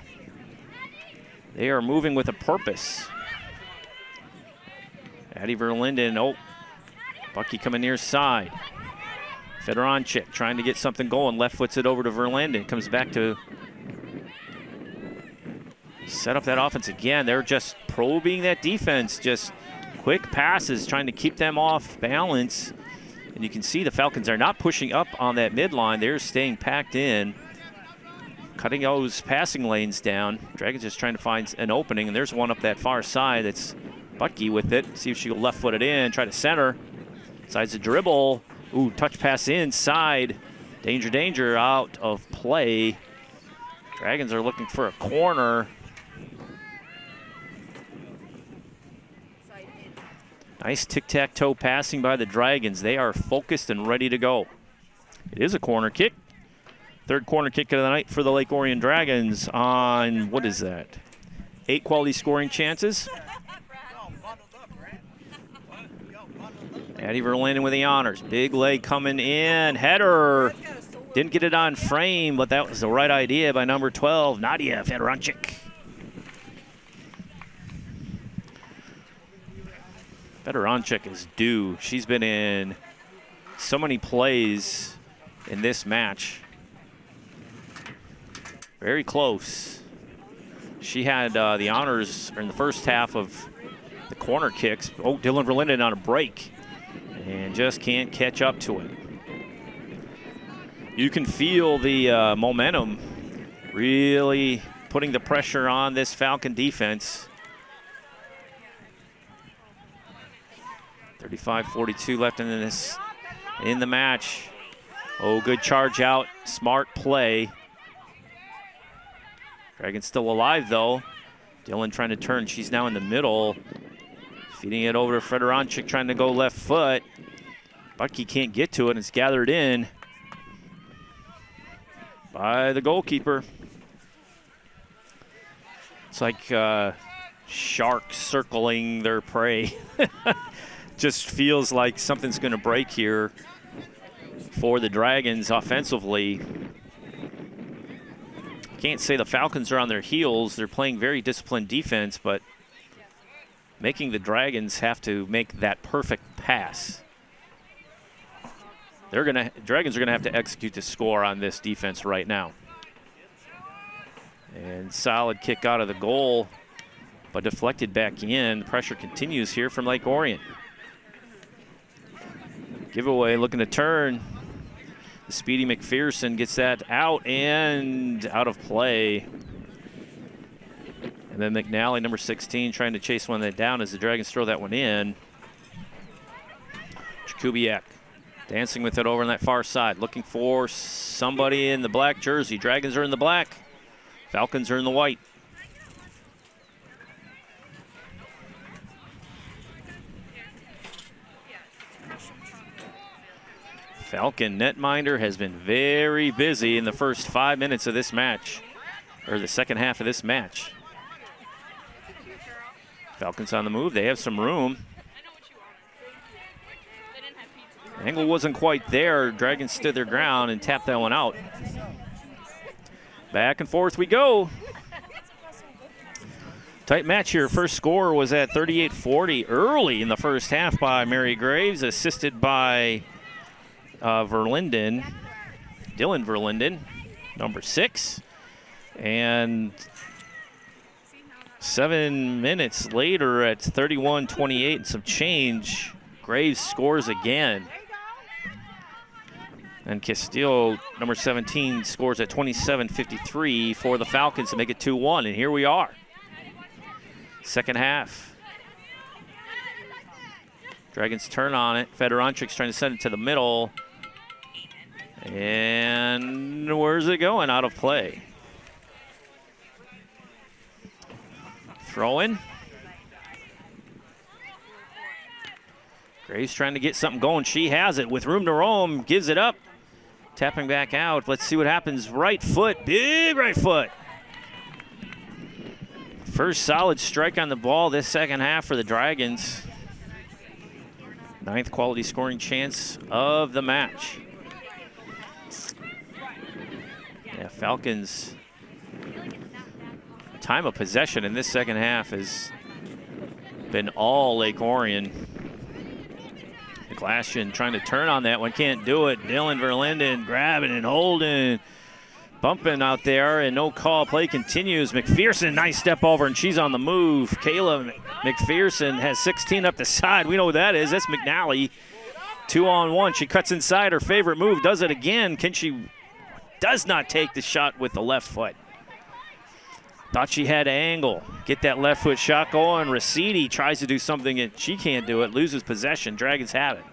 They are moving with a purpose. Addie Verlinden, Bucky coming near side. Fedoronchik trying to get something going. Left foots it over to Verlinden. Comes back to set up that offense again. They're just probing that defense. Just quick passes, trying to keep them off balance. And you can see the Falcons are not pushing up on that midline. They're staying packed in, cutting those passing lanes down. Dragons just trying to find an opening, and there's one up that far side. That's Bucky with it. See if she'll left foot it in, try to center. Decides to dribble, Ooh, touch pass inside. Danger, danger, out of play. Dragons are looking for a corner. Nice tic-tac-toe passing by the Dragons. They are focused and ready to go. It is a corner kick. Third corner kick of the night for the Lake Orion Dragons on, what is that? 8 quality scoring chances. Addie Verlinden with the honors. Big leg coming in. Header. Didn't get it on frame, but that was the right idea by number 12, Nadia Fedoranchik. Fedoranchik is due. She's been in so many plays in this match. Very close. She had the honors in the first half of the corner kicks. Oh, Dylan Verlinden on a break and just can't catch up to it. You can feel the momentum really putting the pressure on this Falcon defense. 35-42 left in the match. Oh, good charge out, smart play. Dragons still alive though. Dylan trying to turn, she's now in the middle. Feeding it over to Fedoranchik, trying to go left foot. Butke can't get to it, and it's gathered in by the goalkeeper. It's like sharks circling their prey. Just feels like something's going to break here for the Dragons offensively. Can't say the Falcons are on their heels. They're playing very disciplined defense, but making the Dragons have to make that perfect pass. Dragons are gonna have to execute the score on this defense right now. And solid kick out of the goal, but deflected back in. The pressure continues here from Lake Orion. Giveaway looking to turn. The speedy McPherson gets that out and out of play. And then McNally, number 16, trying to chase one of that down as the Dragons throw that one in. Jakubiak dancing with it over on that far side, looking for somebody in the black jersey. Dragons are in the black. Falcons are in the white. Falcon netminder has been very busy in the first 5 minutes of this match, or the second half of this match. Falcons on the move. They have some room. Angle wasn't quite there. Dragons stood their ground and tapped that one out. Back and forth we go. Tight match here. First score was at 38-40 early in the first half by Mary Graves, assisted by Verlinden, Dylan Verlinden, number 6. And 7 minutes later at 31-28 and some change, Graves scores again. And Castillo, number 17, scores at 27-53 for the Falcons to make it 2-1. And here we are. Second half. Dragons turn on it. Fedoranchik's trying to send it to the middle. And where's it going? Out of play. Throw in. Graves trying to get something going. She has it with room to roam. Gives it up. Tapping back out. Let's see what happens. Right foot. Big right foot. First solid strike on the ball this second half for the Dragons. 9th quality scoring chance of the match. Yeah, Falcons' time of possession in this second half has been all Lake Orion. McGlashan trying to turn on that one, can't do it. Dylan Verlinden grabbing and holding, bumping out there, and no call. Play continues. McPherson, nice step over, and she's on the move. Kayla McPherson has 16 up the side. We know what that is. That's McNally. 2-on-1. She cuts inside. Her favorite move. Does it again. Does not take the shot with the left foot. Thought she had angle. Get that left foot shot going. Raciti tries to do something and she can't do it. Loses possession. Dragons have it.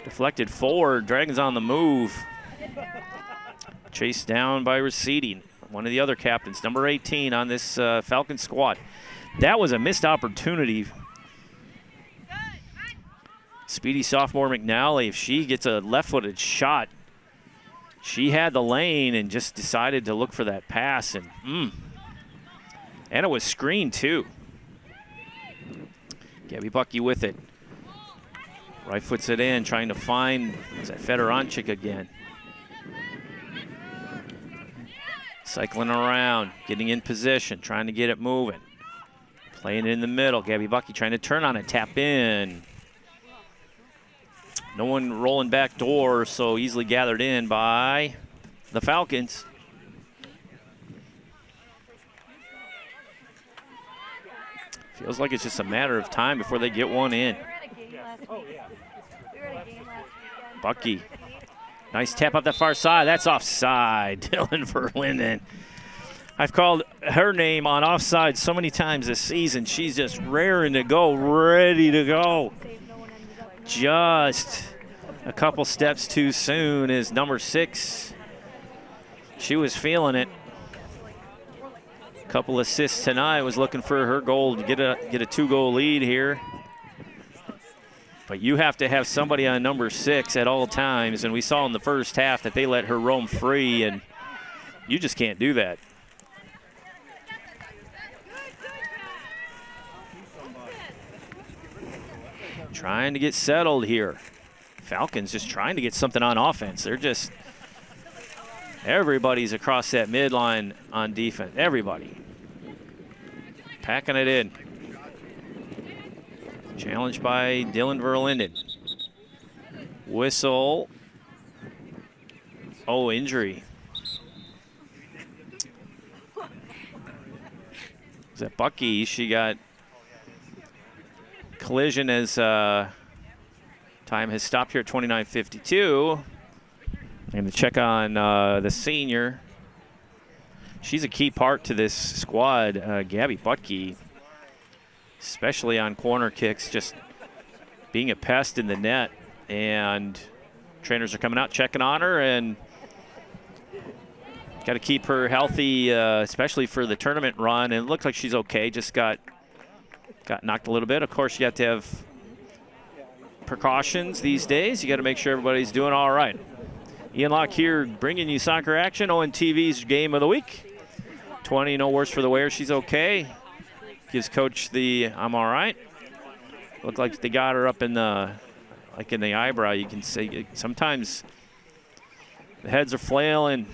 Deflected forward. Dragons on the move. Chased down by Receding. One of the other captains, number 18 on this Falcon squad. That was a missed opportunity. Speedy sophomore McNally, if she gets a left-footed shot, she had the lane and just decided to look for that pass. And it was screened, too. Gabby Bucky with it. Right foots it in, trying to find, is that Fedoranchik again? Cycling around, getting in position, trying to get it moving. Playing it in the middle. Gabby Bucky trying to turn on it, tap in. No one rolling back door, so easily gathered in by the Falcons. Feels like it's just a matter of time before they get one in. Bucky. Nice tap up that far side. That's offside. Dylan Verlinden. I've called her name on offside so many times this season. She's just raring to go, ready to go. Just a couple steps too soon is number 6. She was feeling it. Couple assists tonight. Was looking for her goal to get a 2-goal lead here. But you have to have somebody on number 6 at all times, and we saw in the first half that they let her roam free, and you just can't do that. Trying to get settled here. Falcons just trying to get something on offense. They're just, everybody's across that midline on defense. Everybody. Packing it in. Challenged by Dylan Verlinden. Whistle. Oh, injury. Is that Bucky? She got collision as time has stopped here at 29:52. I'm going to check on the senior. She's a key part to this squad, Gabby Bucky. Especially on corner kicks, just being a pest in the net. And trainers are coming out, checking on her, and got to keep her healthy, especially for the tournament run. And it looks like she's okay, just got knocked a little bit. Of course, you have to have precautions these days. You got to make sure everybody's doing all right. Ian Locke here bringing you soccer action. ONTV's game of the week. 20, no worse for the wear. She's okay. Gives coach the I'm all right. Looked like they got her up in the, like in the eyebrow. You can see sometimes the heads are flailing,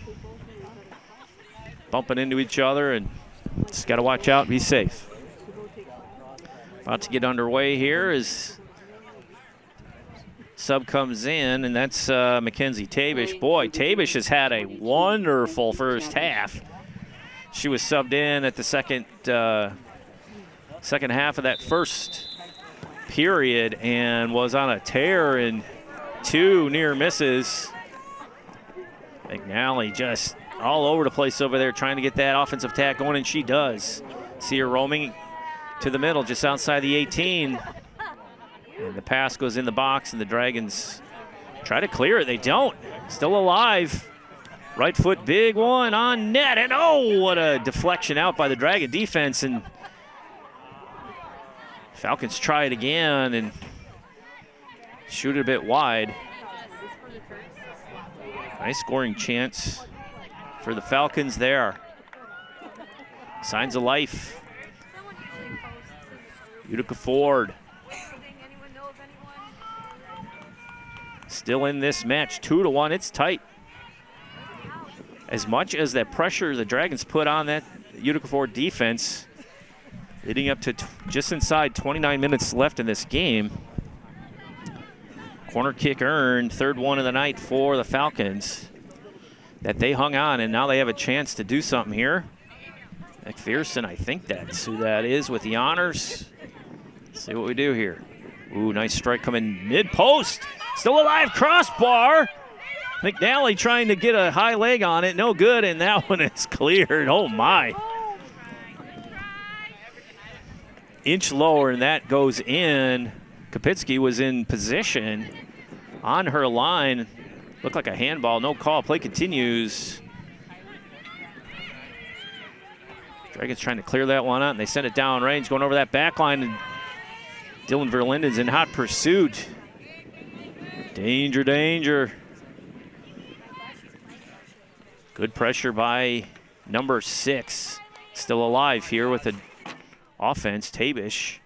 bumping into each other, and just got to watch out and be safe. About to get underway here as sub comes in, and that's Mackenzie Tabish. Boy, Tabish has had a wonderful first half. She was subbed in at the second half of that first period and was on a tear in 2 near misses. McNally just all over the place over there trying to get that offensive attack going, and she does. See her roaming to the middle just outside the 18. And the pass goes in the box, and the Dragons try to clear it. They don't. Still alive. Right foot, big one on net, and oh, what a deflection out by the Dragon defense. And Falcons try it again and shoot it a bit wide. Nice scoring chance for the Falcons there. Signs of life. Utica Ford. Still in this match, 2-1. It's tight. As much as that pressure the Dragons put on that Utica Ford defense, leading up to just inside 29 minutes left in this game. Corner kick earned, third one of the night for the Falcons. That they hung on, and now they have a chance to do something here. McPherson, I think that's who that is with the honors. Let's see what we do here. Ooh, nice strike coming mid-post. Still alive, crossbar. McNally trying to get a high leg on it, no good, and that one is cleared. Oh my. Inch lower, and that goes in. Kapitsky was in position on her line. Looked like a handball, no call. Play continues. Dragons trying to clear that one out, and they send it down range, going over that back line. And Dylan Verlinden's in hot pursuit. Danger, danger. Good pressure by number 6. Still alive here with an offense. Tabish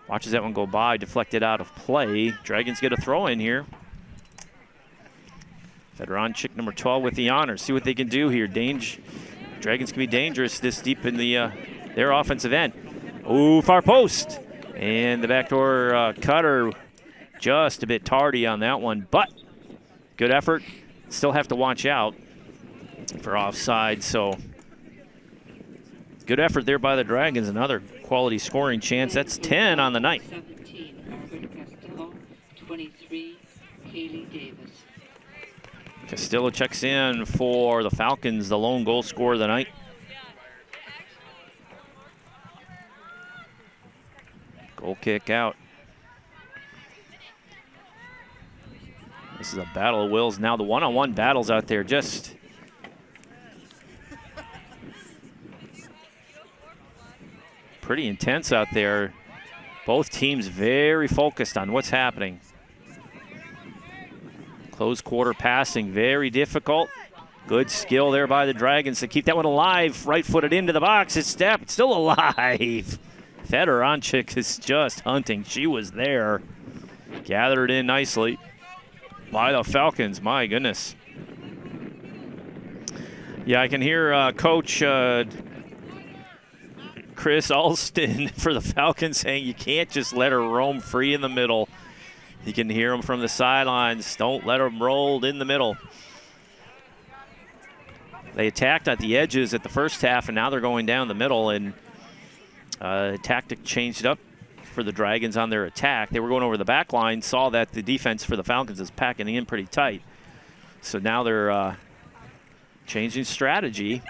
watches that one go by, deflected out of play. Dragons get a throw in here. Fedoronchik, number 12, with the honors. See what they can do here. Dragons can be dangerous this deep in the their offensive end. Ooh, far post. And the backdoor cutter just a bit tardy on that one, but good effort. Still have to watch out for offside, so good effort there by the Dragons. Another quality scoring chance. That's 10 on the night. 17, Margaret Castillo. 23, Kaylee Davis. Castillo checks in for the Falcons, the lone goal scorer of the night. Goal kick out. This is a battle of wills. Now the one-on-one battles out there just pretty intense out there. Both teams very focused on what's happening. Close quarter passing, very difficult. Good skill there by the Dragons to keep that one alive. Right-footed into the box. It's stepped, still alive. Fedoronchik is just hunting. She was there. Gathered in nicely by the Falcons. My goodness. Yeah, I can hear Coach Chris Alston for the Falcons saying you can't just let her roam free in the middle. You can hear him from the sidelines. Don't let them roll in the middle. They attacked at the edges at the first half, and now they're going down the middle. And tactic changed up for the Dragons on their attack. They were going over the back line, saw that the defense for the Falcons is packing in pretty tight. So now they're changing strategy.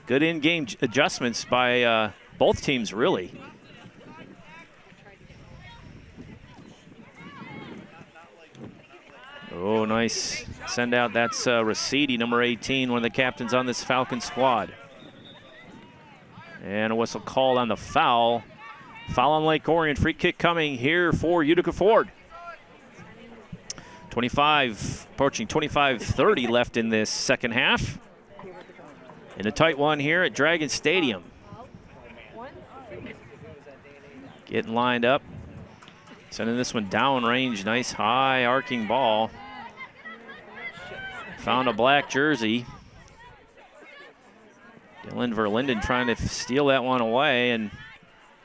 Good in-game adjustments by both teams, really. Oh, nice send out. That's Rosidi, number 18, one of the captains on this Falcon squad. And a whistle called on the foul. Foul on Lake Orion. Free kick coming here for Utica Ford. 25, approaching 25-30 left in this second half. In a tight one here at Dragon Stadium. Getting lined up. Sending this one down range. Nice high arcing ball. Found a black jersey. Dylan Verlinden trying to steal that one away, and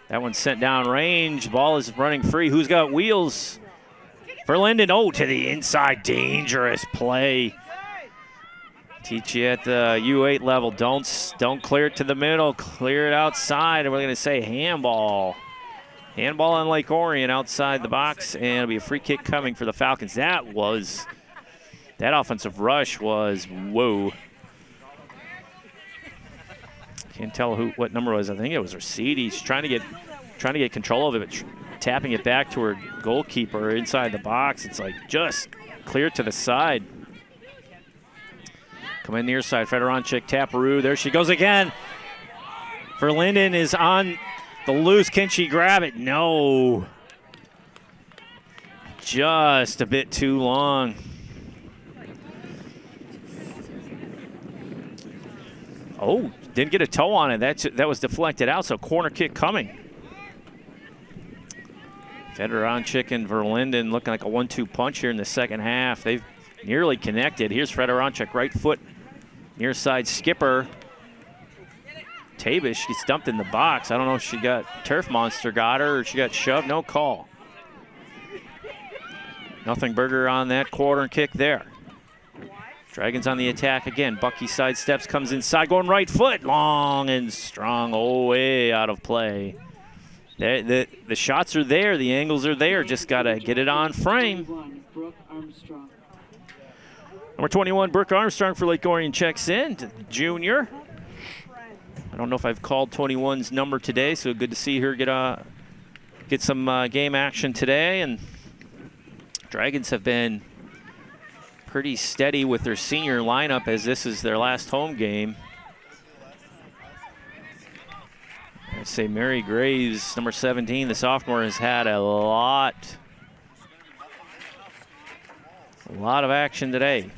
that one's sent down range. Ball is running free. Who's got wheels? Verlinden, oh, to the inside. Dangerous play. Teach you at the U8 level. Don't clear it to the middle. Clear it outside, and we're going to say handball. Handball on Lake Orion outside the box, and it'll be a free kick coming for the Falcons. That offensive rush was, whoa. Can't tell what number it was. I think it was Rosidi. She's trying to get control of it, but tapping it back to her goalkeeper inside the box. It's like just clear to the side. Come in near side. Fedoronchik, Taparoo. There she goes again. Verlinden is on the loose. Can she grab it? No. Just a bit too long. Oh, didn't get a toe on it. That was deflected out, so corner kick coming. Fedoronchik and Verlinden looking like a 1-2 punch here in the second half. They've nearly connected. Here's Fedoronchik, right foot, near side skipper. Tabish gets dumped in the box. I don't know if she got Turf Monster got her or she got shoved. No call. Nothing burger on that corner kick there. Dragons on the attack again. Bucky sidesteps, comes inside, going right foot. Long and strong, way out of play. The shots are there, the angles are there. Just got to get it on frame. Number 21, Brooke Armstrong for Lake Orion checks in. Junior. I don't know if I've called 21's number today, so good to see her get some game action today. And Dragons have been pretty steady with their senior lineup as this is their last home game. I'd say Mary Graves, number 17, the sophomore, has had a lot of action today.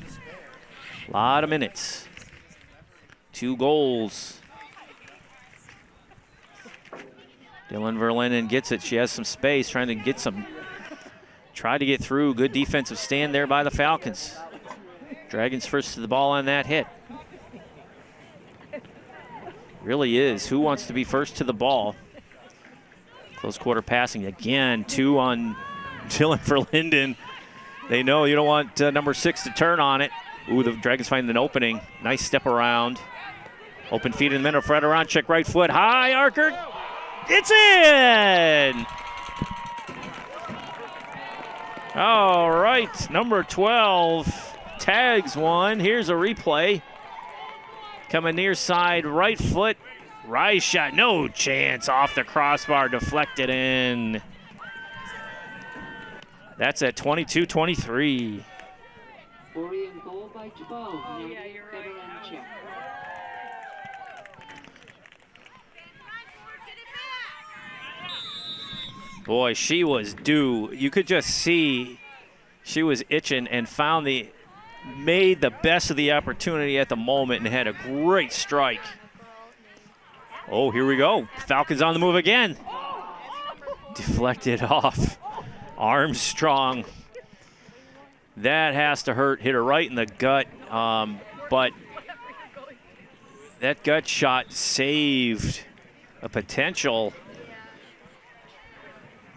A lot of minutes. 2 goals. Dylan Verlinden gets it. She has some space, trying to get try to get through. Good defensive stand there by the Falcons. Dragons first to the ball on that hit. Really is. Who wants to be first to the ball? Close quarter passing again. 2 on Dylan Verlinden. They know you don't want number 6 to turn on it. Ooh, the Dragons find an opening. Nice step around. Open feet in the middle. Fred Aronchik, right foot. High archer. It's in! All right, number 12 tags one. Here's a replay. Coming near side, right foot. Rise shot, no chance. Off the crossbar, deflected in. That's at 22-23. Orion goal by 12. Yeah, you're right. Check. Boy, she was due. You could just see she was itching and made the best of the opportunity at the moment and had a great strike. Oh, here we go. Falcons on the move again. Deflected off. Armstrong. That has to hurt. Hit her right in the gut. But that gut shot saved a potential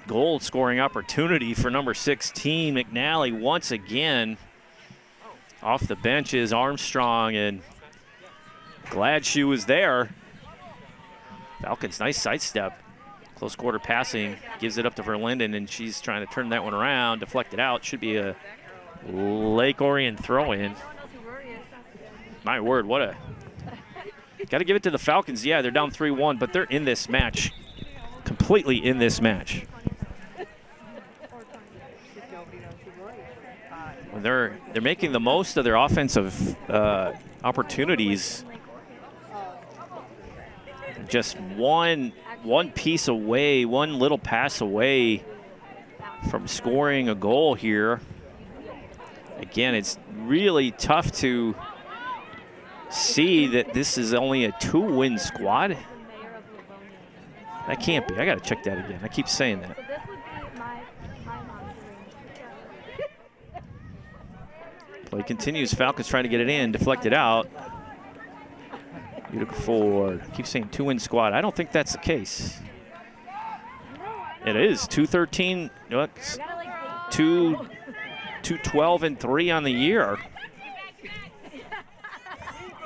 goal scoring opportunity for number 16, McNally, once again. Off the bench is Armstrong, and glad she was there. Falcons, nice sidestep. Close quarter passing, gives it up to Verlinden, and she's trying to turn that one around, deflect it out. Should be a Lake Orion throw-in. My word, what a... Got to give it to the Falcons. Yeah, they're down 3-1, but they're in this match. Completely in this match. They're making the most of their offensive opportunities. Just one piece away, one little pass away from scoring a goal here. Again, it's really tough to see that this is only a 2-win squad. That can't be. I got to check that again. I keep saying that. Play continues. Falcons trying to get it in, deflected out. Utica forward. Keep saying 2-win squad. I don't think that's the case. It is 2-13. 2-12-3 on the year.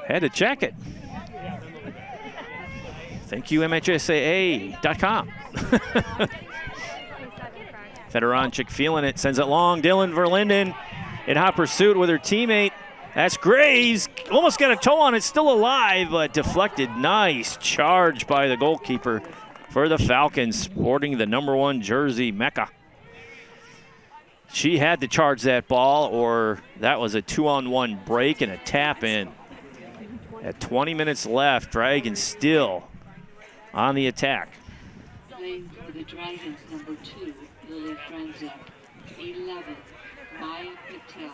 Had to check it. Thank you, MHSAA.com. Fedoronchik feeling it, sends it long. Dylan Verlinden in hot pursuit with her teammate. That's Graves. Almost got a toe on it, still alive, but deflected. Nice charge by the goalkeeper for the Falcons, sporting the number 1 jersey, Mecca. She had to charge that ball, or that was a 2-on-1 break and a tap in. At 20 minutes left, Dragons still on the attack. Playing for the Dragons, number 2, Lily Franzek. 11, Maya Patel.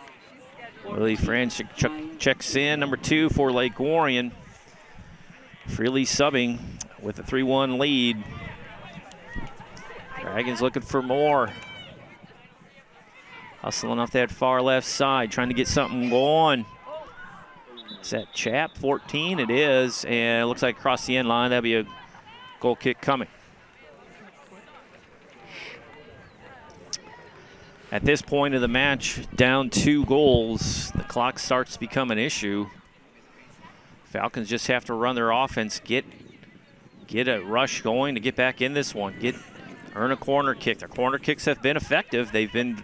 Lily Franzek checks in, number 2 for Lake Orion. Freely subbing with a 3-1 lead. Dragons looking for more. Hustling off that far left side, trying to get something going. Is that Chap, 14? It is, and it looks like across the end line, that'll be a goal kick coming. At this point of the match, down 2 goals, the clock starts to become an issue. Falcons just have to run their offense, get a rush going to get back in this one, earn a corner kick. Their corner kicks have been effective. They've been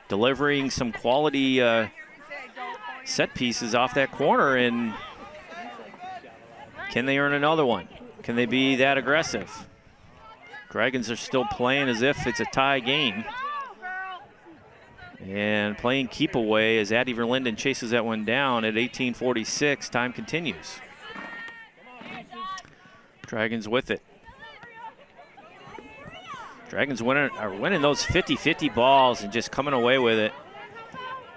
delivering some quality set pieces off that corner, and can they earn another one? Can they be that aggressive? Dragons are still playing as if it's a tie game. And playing keep away as Addie Verlinden chases that one down at 18:46. Time continues. Dragons with it. Dragons are winning those 50-50 balls and just coming away with it.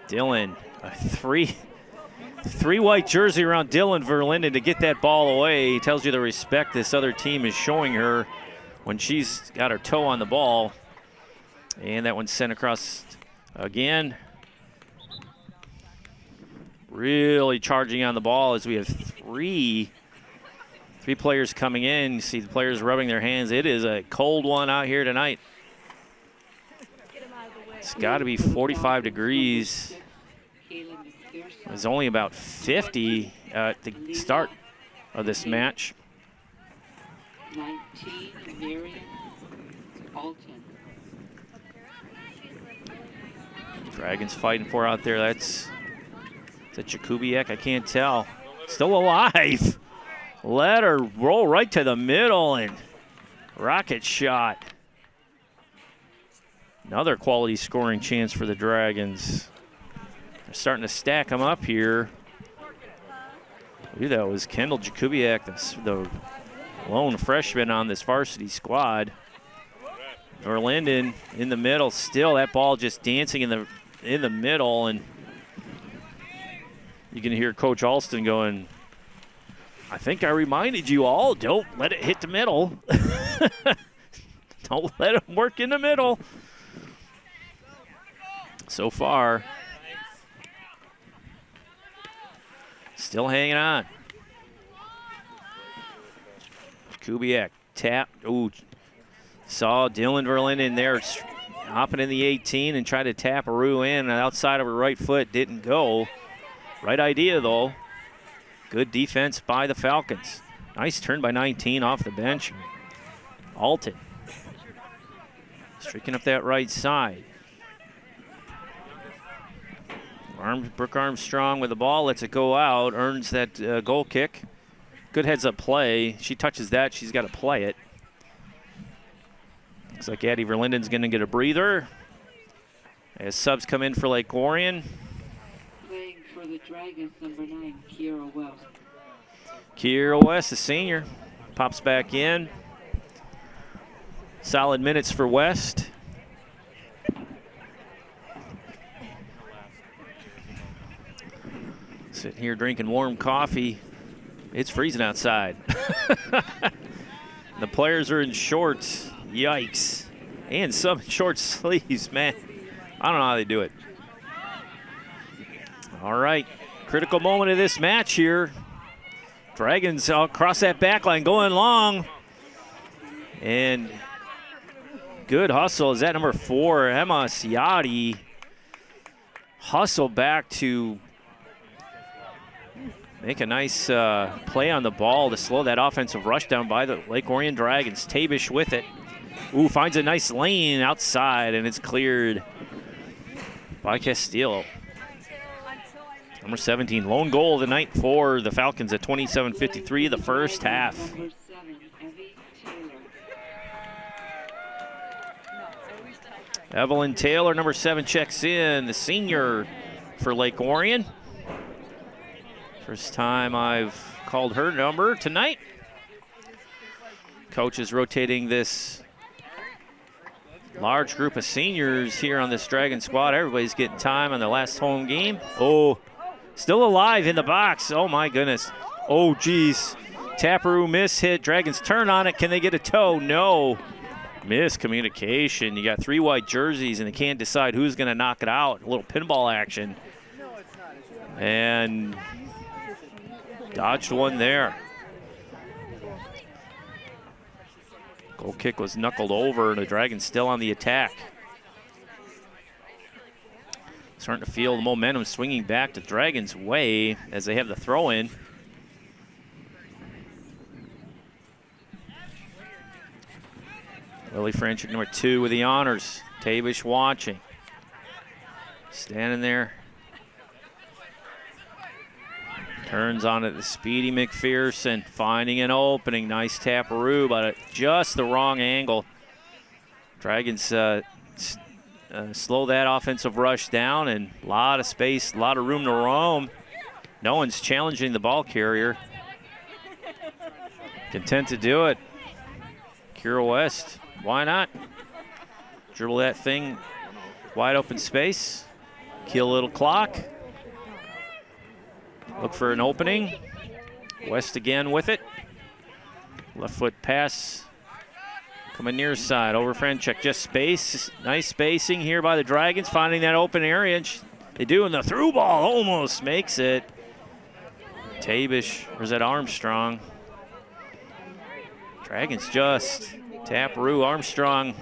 Dylan, a three white jersey around Dylan Verlinden to get that ball away. He tells you the respect this other team is showing her when she's got her toe on the ball. And that one's sent across again. Really charging on the ball as we have three players coming in. You see the players rubbing their hands. It is a cold one out here tonight. It's got to be 45 degrees. It's only about 50 at the start of this match. 19, Marion Alton. Dragons fighting for out there. Is that Jakubiak? I can't tell. Still alive. Let her roll right to the middle and rocket shot. Another quality scoring chance for the Dragons. They're starting to stack them up here. I believe that was Kendall Jakubiak, the lone freshman on this varsity squad. Verlinden in the middle still. That ball just dancing in the middle, and you can hear Coach Alston going, I think I reminded you all, don't let it hit the middle. Don't let him work in the middle. So far, still hanging on. Kubiak tap. Ooh, saw Dylan Verlinden there hopping in the 18 and tried to tap Aru in. Outside of her right foot, didn't go. Right idea, though. Good defense by the Falcons. Nice turn by 19 off the bench. Alton streaking up that right side. Brooke Armstrong with the ball, lets it go out, earns that goal kick. Good heads-up play. She touches that, she's got to play it. Looks like Addie Verlinden's going to get a breather as subs come in for Lake Orion. Playing for the Dragons, number 9, Kiera West. Kiera West, the senior, pops back in. Solid minutes for West. Sitting here drinking warm coffee. It's freezing outside. The players are in shorts. Yikes. And some short sleeves, man. I don't know how they do it. All right. Critical moment of this match here. Dragons across that back line going long. And good hustle. Is that number 4, Emma Ciotti? Hustle back to make a nice play on the ball to slow that offensive rush down by the Lake Orion Dragons. Tabish with it. Ooh, finds a nice lane outside, and it's cleared by Castillo. Number 17, lone goal of the night for the Falcons at 27:53, the first half. Number 7, Evie Taylor. Evelyn Taylor, number 7, checks in, the senior for Lake Orion. First time I've called her number tonight. Coach is rotating this large group of seniors here on this Dragon squad. Everybody's getting time on the last home game. Oh, still alive in the box. Oh, my goodness. Oh, geez. Taparoo miss hit. Dragons turn on it. Can they get a toe? No. Miscommunication. You got 3 white jerseys, and they can't decide who's going to knock it out. A little pinball action. And dodged one there. Goal kick was knuckled over, and the Dragons still on the attack. Starting to feel the momentum swinging back the Dragons' way as they have the throw-in. Lily Franchuk, number 2, with the honors. Tavish watching. Standing there. Turns on it, the speedy McPherson, finding an opening. Nice taparoo, but at just the wrong angle. Dragons slow that offensive rush down, and a lot of space, a lot of room to roam. No one's challenging the ball carrier. Content to do it. Kira West, why not? Dribble that thing, wide open space. Kill a little clock. Look for an opening. West again with it. Left foot pass. Coming near side, over Franchek, just space. Nice spacing here by the Dragons, finding that open area. And they do, and the through ball almost makes it. Tabish, or is that Armstrong? Dragons just taparoo. Armstrong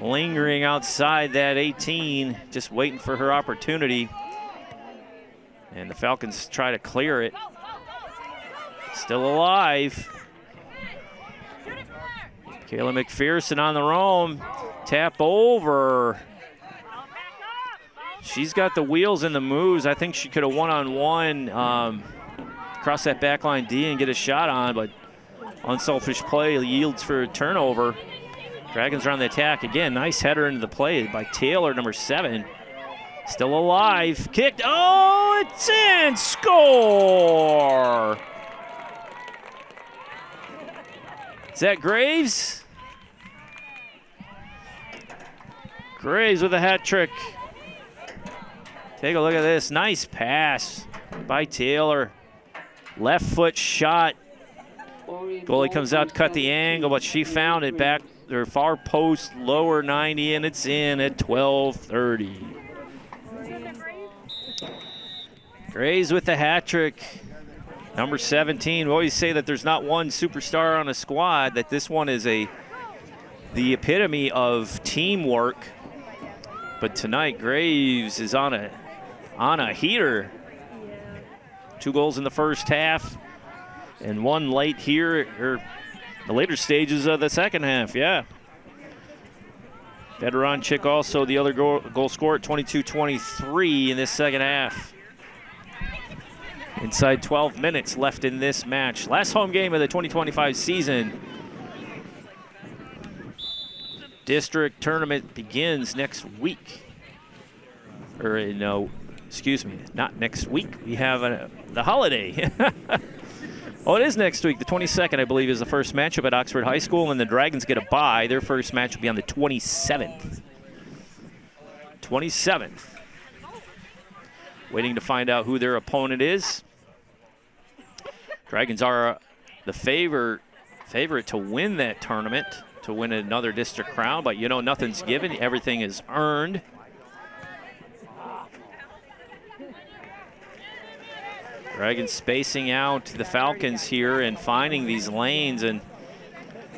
lingering outside that 18, just waiting for her opportunity. And the Falcons try to clear it. Still alive. Kayla McPherson on the roam. Tap over. She's got the wheels and the moves. I think she could have one-on-one cross that backline D and get a shot on, but unselfish play yields for a turnover. Dragons are on the attack again. Nice header into the play by Taylor, number 7. Still alive. Kicked. Oh, it's in. Score. Is that Graves? Graves with a hat trick. Take a look at this. Nice pass by Taylor. Left foot shot. Goalie comes out to cut the angle, but she found it back their far post, lower 90, and it's in at 12:30. Graves with the hat trick. Number 17. We always say that there's not one superstar on a squad, that this one is the epitome of teamwork. But tonight, Graves is on a heater. 2 goals in the first half, and 1 late here, or the later stages of the second half, yeah. Veteran chick also the other goal scorer at 22-23 in this second half. Inside 12 minutes left in this match. Last home game of the 2025 season. District tournament begins next week. Or no, excuse me, not next week. We have the holiday. Oh, it is next week. The 22nd, I believe, is the first matchup at Oxford High School, and the Dragons get a bye. Their first match will be on the 27th. 27th. Waiting to find out who their opponent is. Dragons are the favorite to win that tournament, to win another district crown, but you know, nothing's given. Everything is earned. Dragons spacing out the Falcons here and finding these lanes and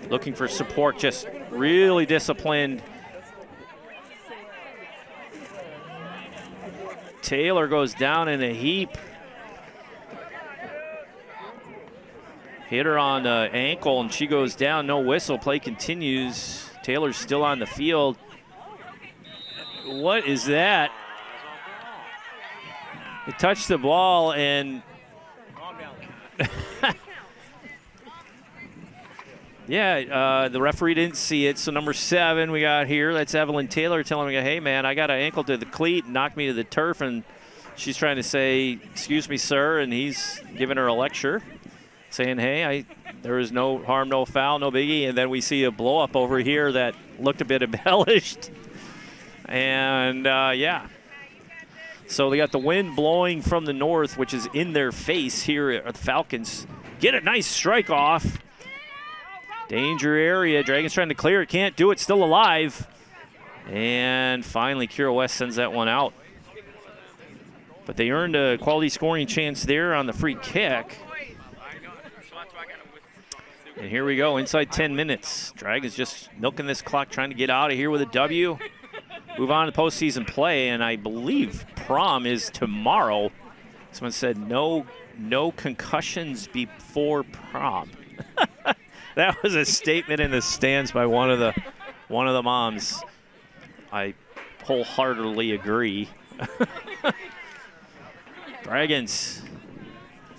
looking for support, just really disciplined. Taylor goes down in a heap. Hit her on the ankle and she goes down, no whistle, play continues. Taylor's still on the field. What is that? It touched the ball and yeah, the referee didn't see it. So number 7 we got here, that's Evelyn Taylor telling me, hey man, I got an ankle to the cleat, knocked me to the turf, and she's trying to say, excuse me, sir, and he's giving her a lecture, saying, hey, there is no harm, no foul, no biggie. And then we see a blow up over here that looked a bit embellished. And yeah. So they got the wind blowing from the north, which is in their face here at the Falcons. Get a nice strike off. Danger area. Dragons trying to clear it. Can't do it. Still alive. And finally, Kira West sends that one out. But they earned a quality scoring chance there on the free kick. And here we go, inside 10 minutes. Dragons just milking this clock, trying to get out of here with a W. Move on to postseason play, and I believe prom is tomorrow. Someone said no concussions before prom. That was a statement in the stands by one of the moms. I wholeheartedly agree. Dragons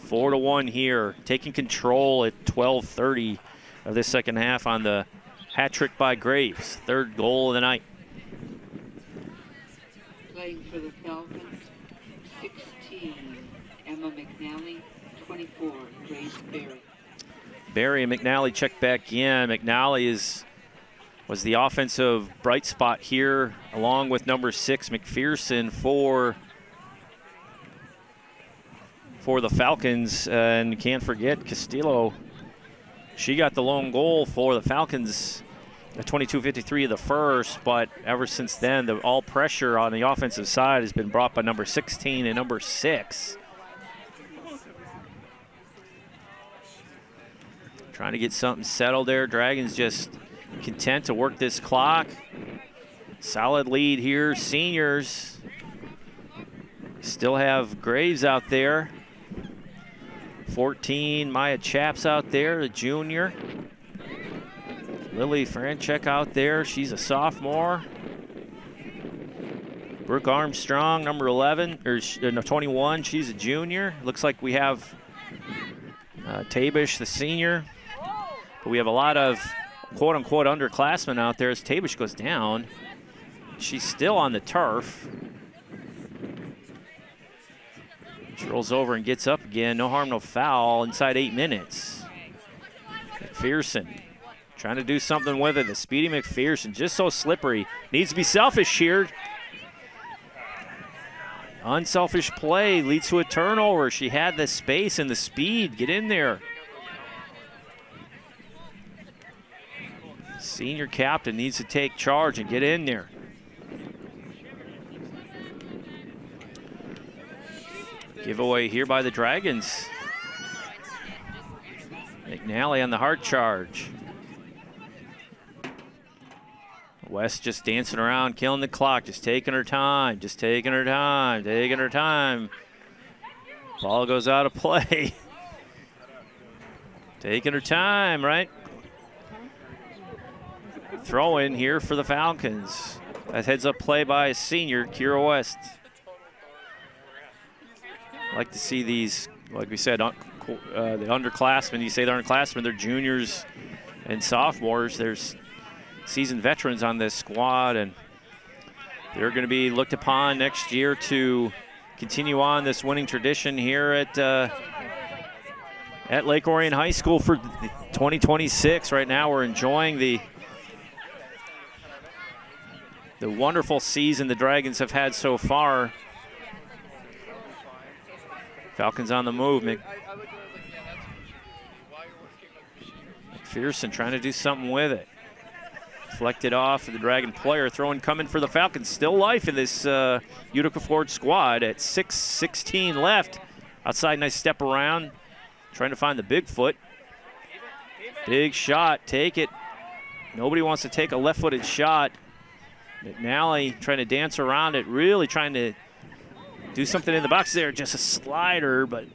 4-1 here, taking control at 12:30 of this second half on the hat trick by Graves. 3rd goal of the night. Playing for the Falcons, 16, Emma McNally, 24, Grace Berry. Berry and McNally check back in. McNally was the offensive bright spot here, along with number 6, McPherson, for the Falcons. And you can't forget Castillo. She got the lone goal for the Falcons at 22:53 of the first, but ever since then, all pressure on the offensive side has been brought by number 16 and number 6. Trying to get something settled there. Dragons just content to work this clock. Solid lead here. Seniors still have Graves out there. 14, Maya Chaps out there, the junior. Lily Franchek out there, she's a sophomore. Brooke Armstrong, number 11, or no, 21, she's a junior. Looks like we have Tabish, the senior. But we have a lot of quote-unquote underclassmen out there as Tabish goes down. She's still on the turf. She rolls over and gets up again. No harm, no foul inside 8 minutes. McPherson trying to do something with it. The speedy McPherson, just so slippery. Needs to be selfish here. Unselfish play leads to a turnover. She had the space and the speed. Get in there. Senior captain needs to take charge and get in there. Giveaway here by the Dragons. McNally on the hard charge. West just dancing around, killing the clock, just taking her time, taking her time. Ball goes out of play. Taking her time, right? Throw in here for the Falcons. That heads up play by a senior, Kira West. Like to see these, like we said, the underclassmen. You say they're underclassmen, they're juniors and sophomores. There's seasoned veterans on this squad, and they're going to be looked upon next year to continue on this winning tradition here at Lake Orion High School for 2026. Right now, we're enjoying the wonderful season the Dragons have had so far. Falcons on the move. McPherson trying to do something with it. Deflected off the Dragon player. Throwing coming for the Falcons. Still life in this Utica Ford squad at 6:16 left. Outside, nice step around. Trying to find the Bigfoot. Big shot. Take it. Nobody wants to take a left-footed shot. McNally trying to dance around it. Really trying to do something in the box there. Just a slider, but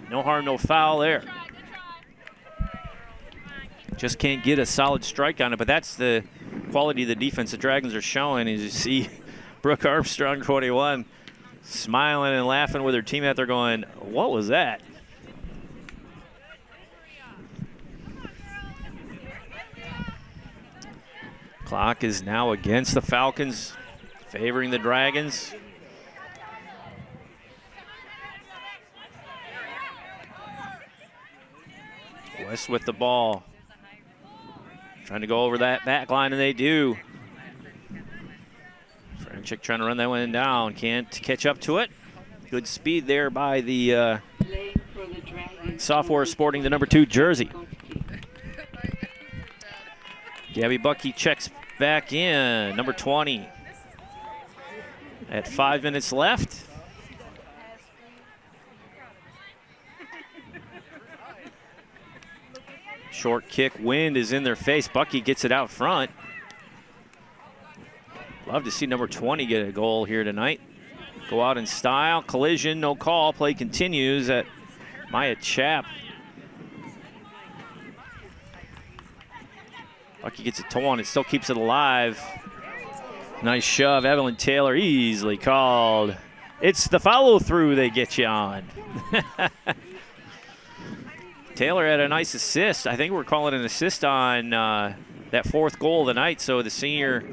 no harm, no foul there. Just can't get a solid strike on it, but that's the quality of the defense the Dragons are showing. As you see Brooke Armstrong, 21, smiling and laughing with her team out there going, what was that? Clock is now against the Falcons, favoring the Dragons. West with the ball. Trying to go over that back line, and they do. Franchik trying to run that one down. Can't catch up to it. Good speed there by the sophomore sporting the number 2 jersey. Gabby Bucky checks back in, number 20. At 5 minutes left. Short kick, wind is in their face. Bucky gets it out front. Love to see number 20 get a goal here tonight. Go out in style, collision, no call. Play continues at Maya Chap. Bucky gets it torn, it still keeps it alive. Nice shove, Evelyn Taylor easily called. It's the follow through they get you on. Taylor had a nice assist. I think we're calling an assist on that 4th goal of the night. So the senior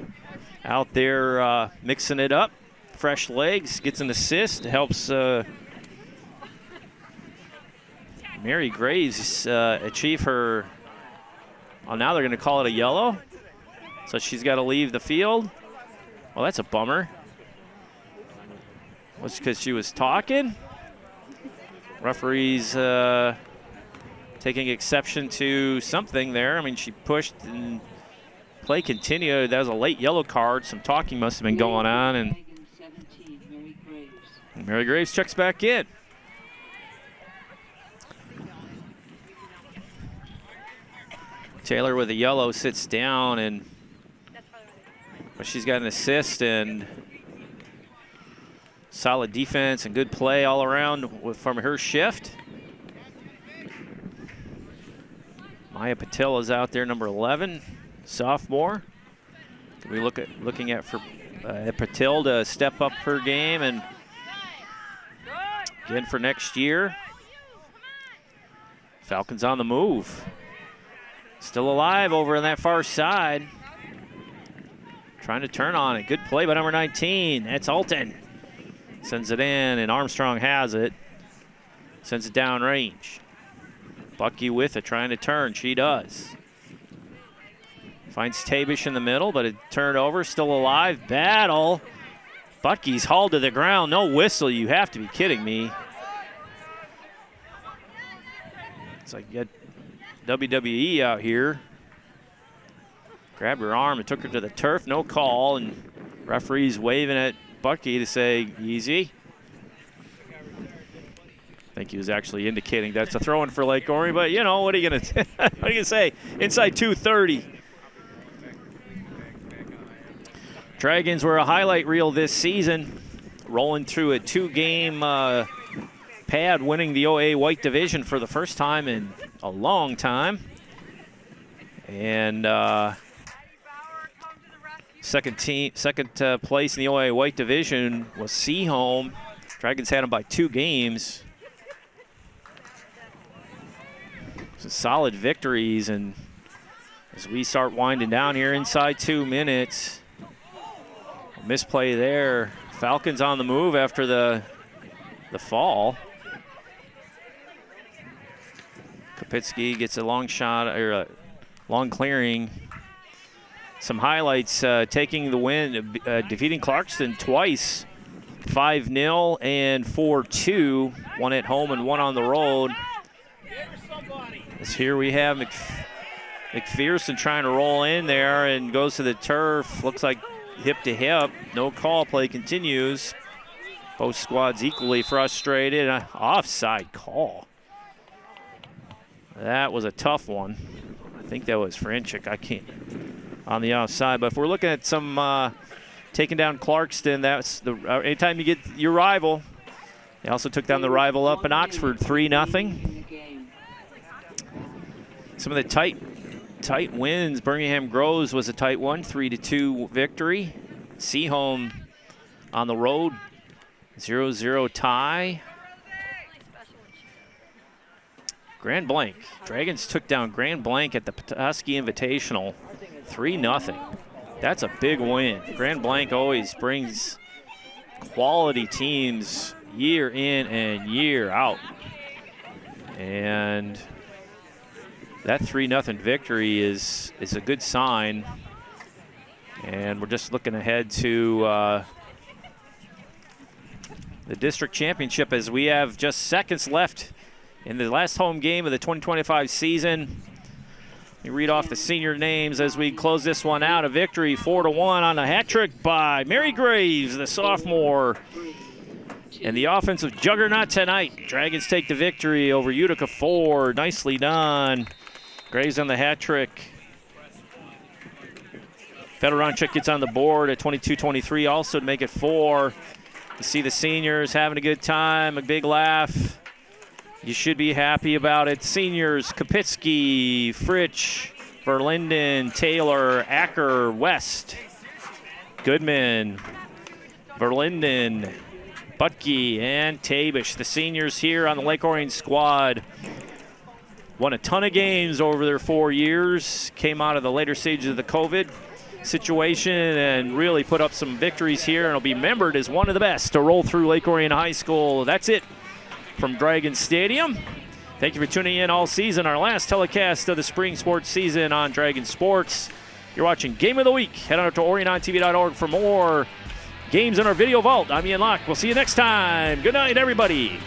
out there mixing it up. fresh legs, gets an assist, helps Mary Graves achieve her. Oh, now they're going to call it a yellow. So she's got to leave the field. Well, that's a bummer. Was it because she was talking? Referees taking exception to something there. I mean, she pushed and play continued. That was a late yellow card. Some talking must have been going on. And Mary Graves checks back in. Taylor with a yellow sits down, and she's got an assist and solid defense and good play all around from her shift. Maya Patil is out there, number 11, sophomore. We looking at Patil to step up her game and again for next year. Falcons on the move. Still alive over on that far side. Trying to turn on it. Good play by number 19. That's Alton. Sends it in, and Armstrong has it. Sends it down range. Bucky with it, trying to turn. She does. Finds Tabish in the middle, but it turned over. Still alive. Battle. Bucky's hauled to the ground. No whistle. You have to be kidding me. It's like you got WWE out here. Grabbed her arm and took her to the turf. No call, and referees waving at Bucky to say easy. I think he was actually indicating that's a throw-in for Lake Orion, but you know, what are you gonna say? Inside 2:30. Dragons were a highlight reel this season, rolling through a 2-game pad, winning the OA White Division for the first time in a long time. And second place in the OA White Division was Seaholm. Dragons had them by 2 games. Some solid victories, and as we start winding down here inside 2 minutes, misplay there. Falcons on the move after the fall. Kopitsky gets a long shot, or a long clearing. Some highlights, taking the win, defeating Clarkston twice, 5-0 and 4-2, one at home and one on the road. As here we have McPherson trying to roll in there and goes to the turf. Looks like hip to hip. No call. Play continues. Both squads equally frustrated. Offside call. That was a tough one. I think that was Franchik. I can't on the outside. But if we're looking at some taking down Clarkston, that's the anytime you get your rival. They also took down the rival up in Oxford 3-0. Some of the tight wins. Birmingham Groves was a tight one, 3-2 victory. Seaholm on the road, 0-0 tie. Grand Blanc. Dragons took down Grand Blanc at the Petoskey Invitational, 3-0. That's a big win. Grand Blanc always brings quality teams year in and year out. And that 3-0 victory is a good sign. And we're just looking ahead to the district championship as we have just seconds left in the last home game of the 2025 season. Let me read off the senior names as we close this one out. A victory 4-1 on a hat trick by Mary Graves, the sophomore. And the offensive juggernaut tonight. Dragons take the victory over Utica 4. Nicely done. Graves on the hat trick. Fedoronchik gets on the board at 22-23 also to make it 4. You see the seniors having a good time, a big laugh. You should be happy about it. Seniors, Kopitsky, Fritsch, Verlinden, Taylor, Acker, West, Goodman, Verlinden, Butke, and Tabish. The seniors here on the Lake Orion squad won a ton of games over their 4 years, came out of the later stages of the COVID, situation and really put up some victories here, and will be remembered as one of the best to roll through Lake Orion High School. That's it from Dragon Stadium. Thank you for tuning in all season. Our last telecast of the spring sports season on Dragon Sports. You're watching Game of the Week. Head on up to orionontv.org for more games in our video vault. I'm Ian Locke. We'll see you next time. Good night, everybody.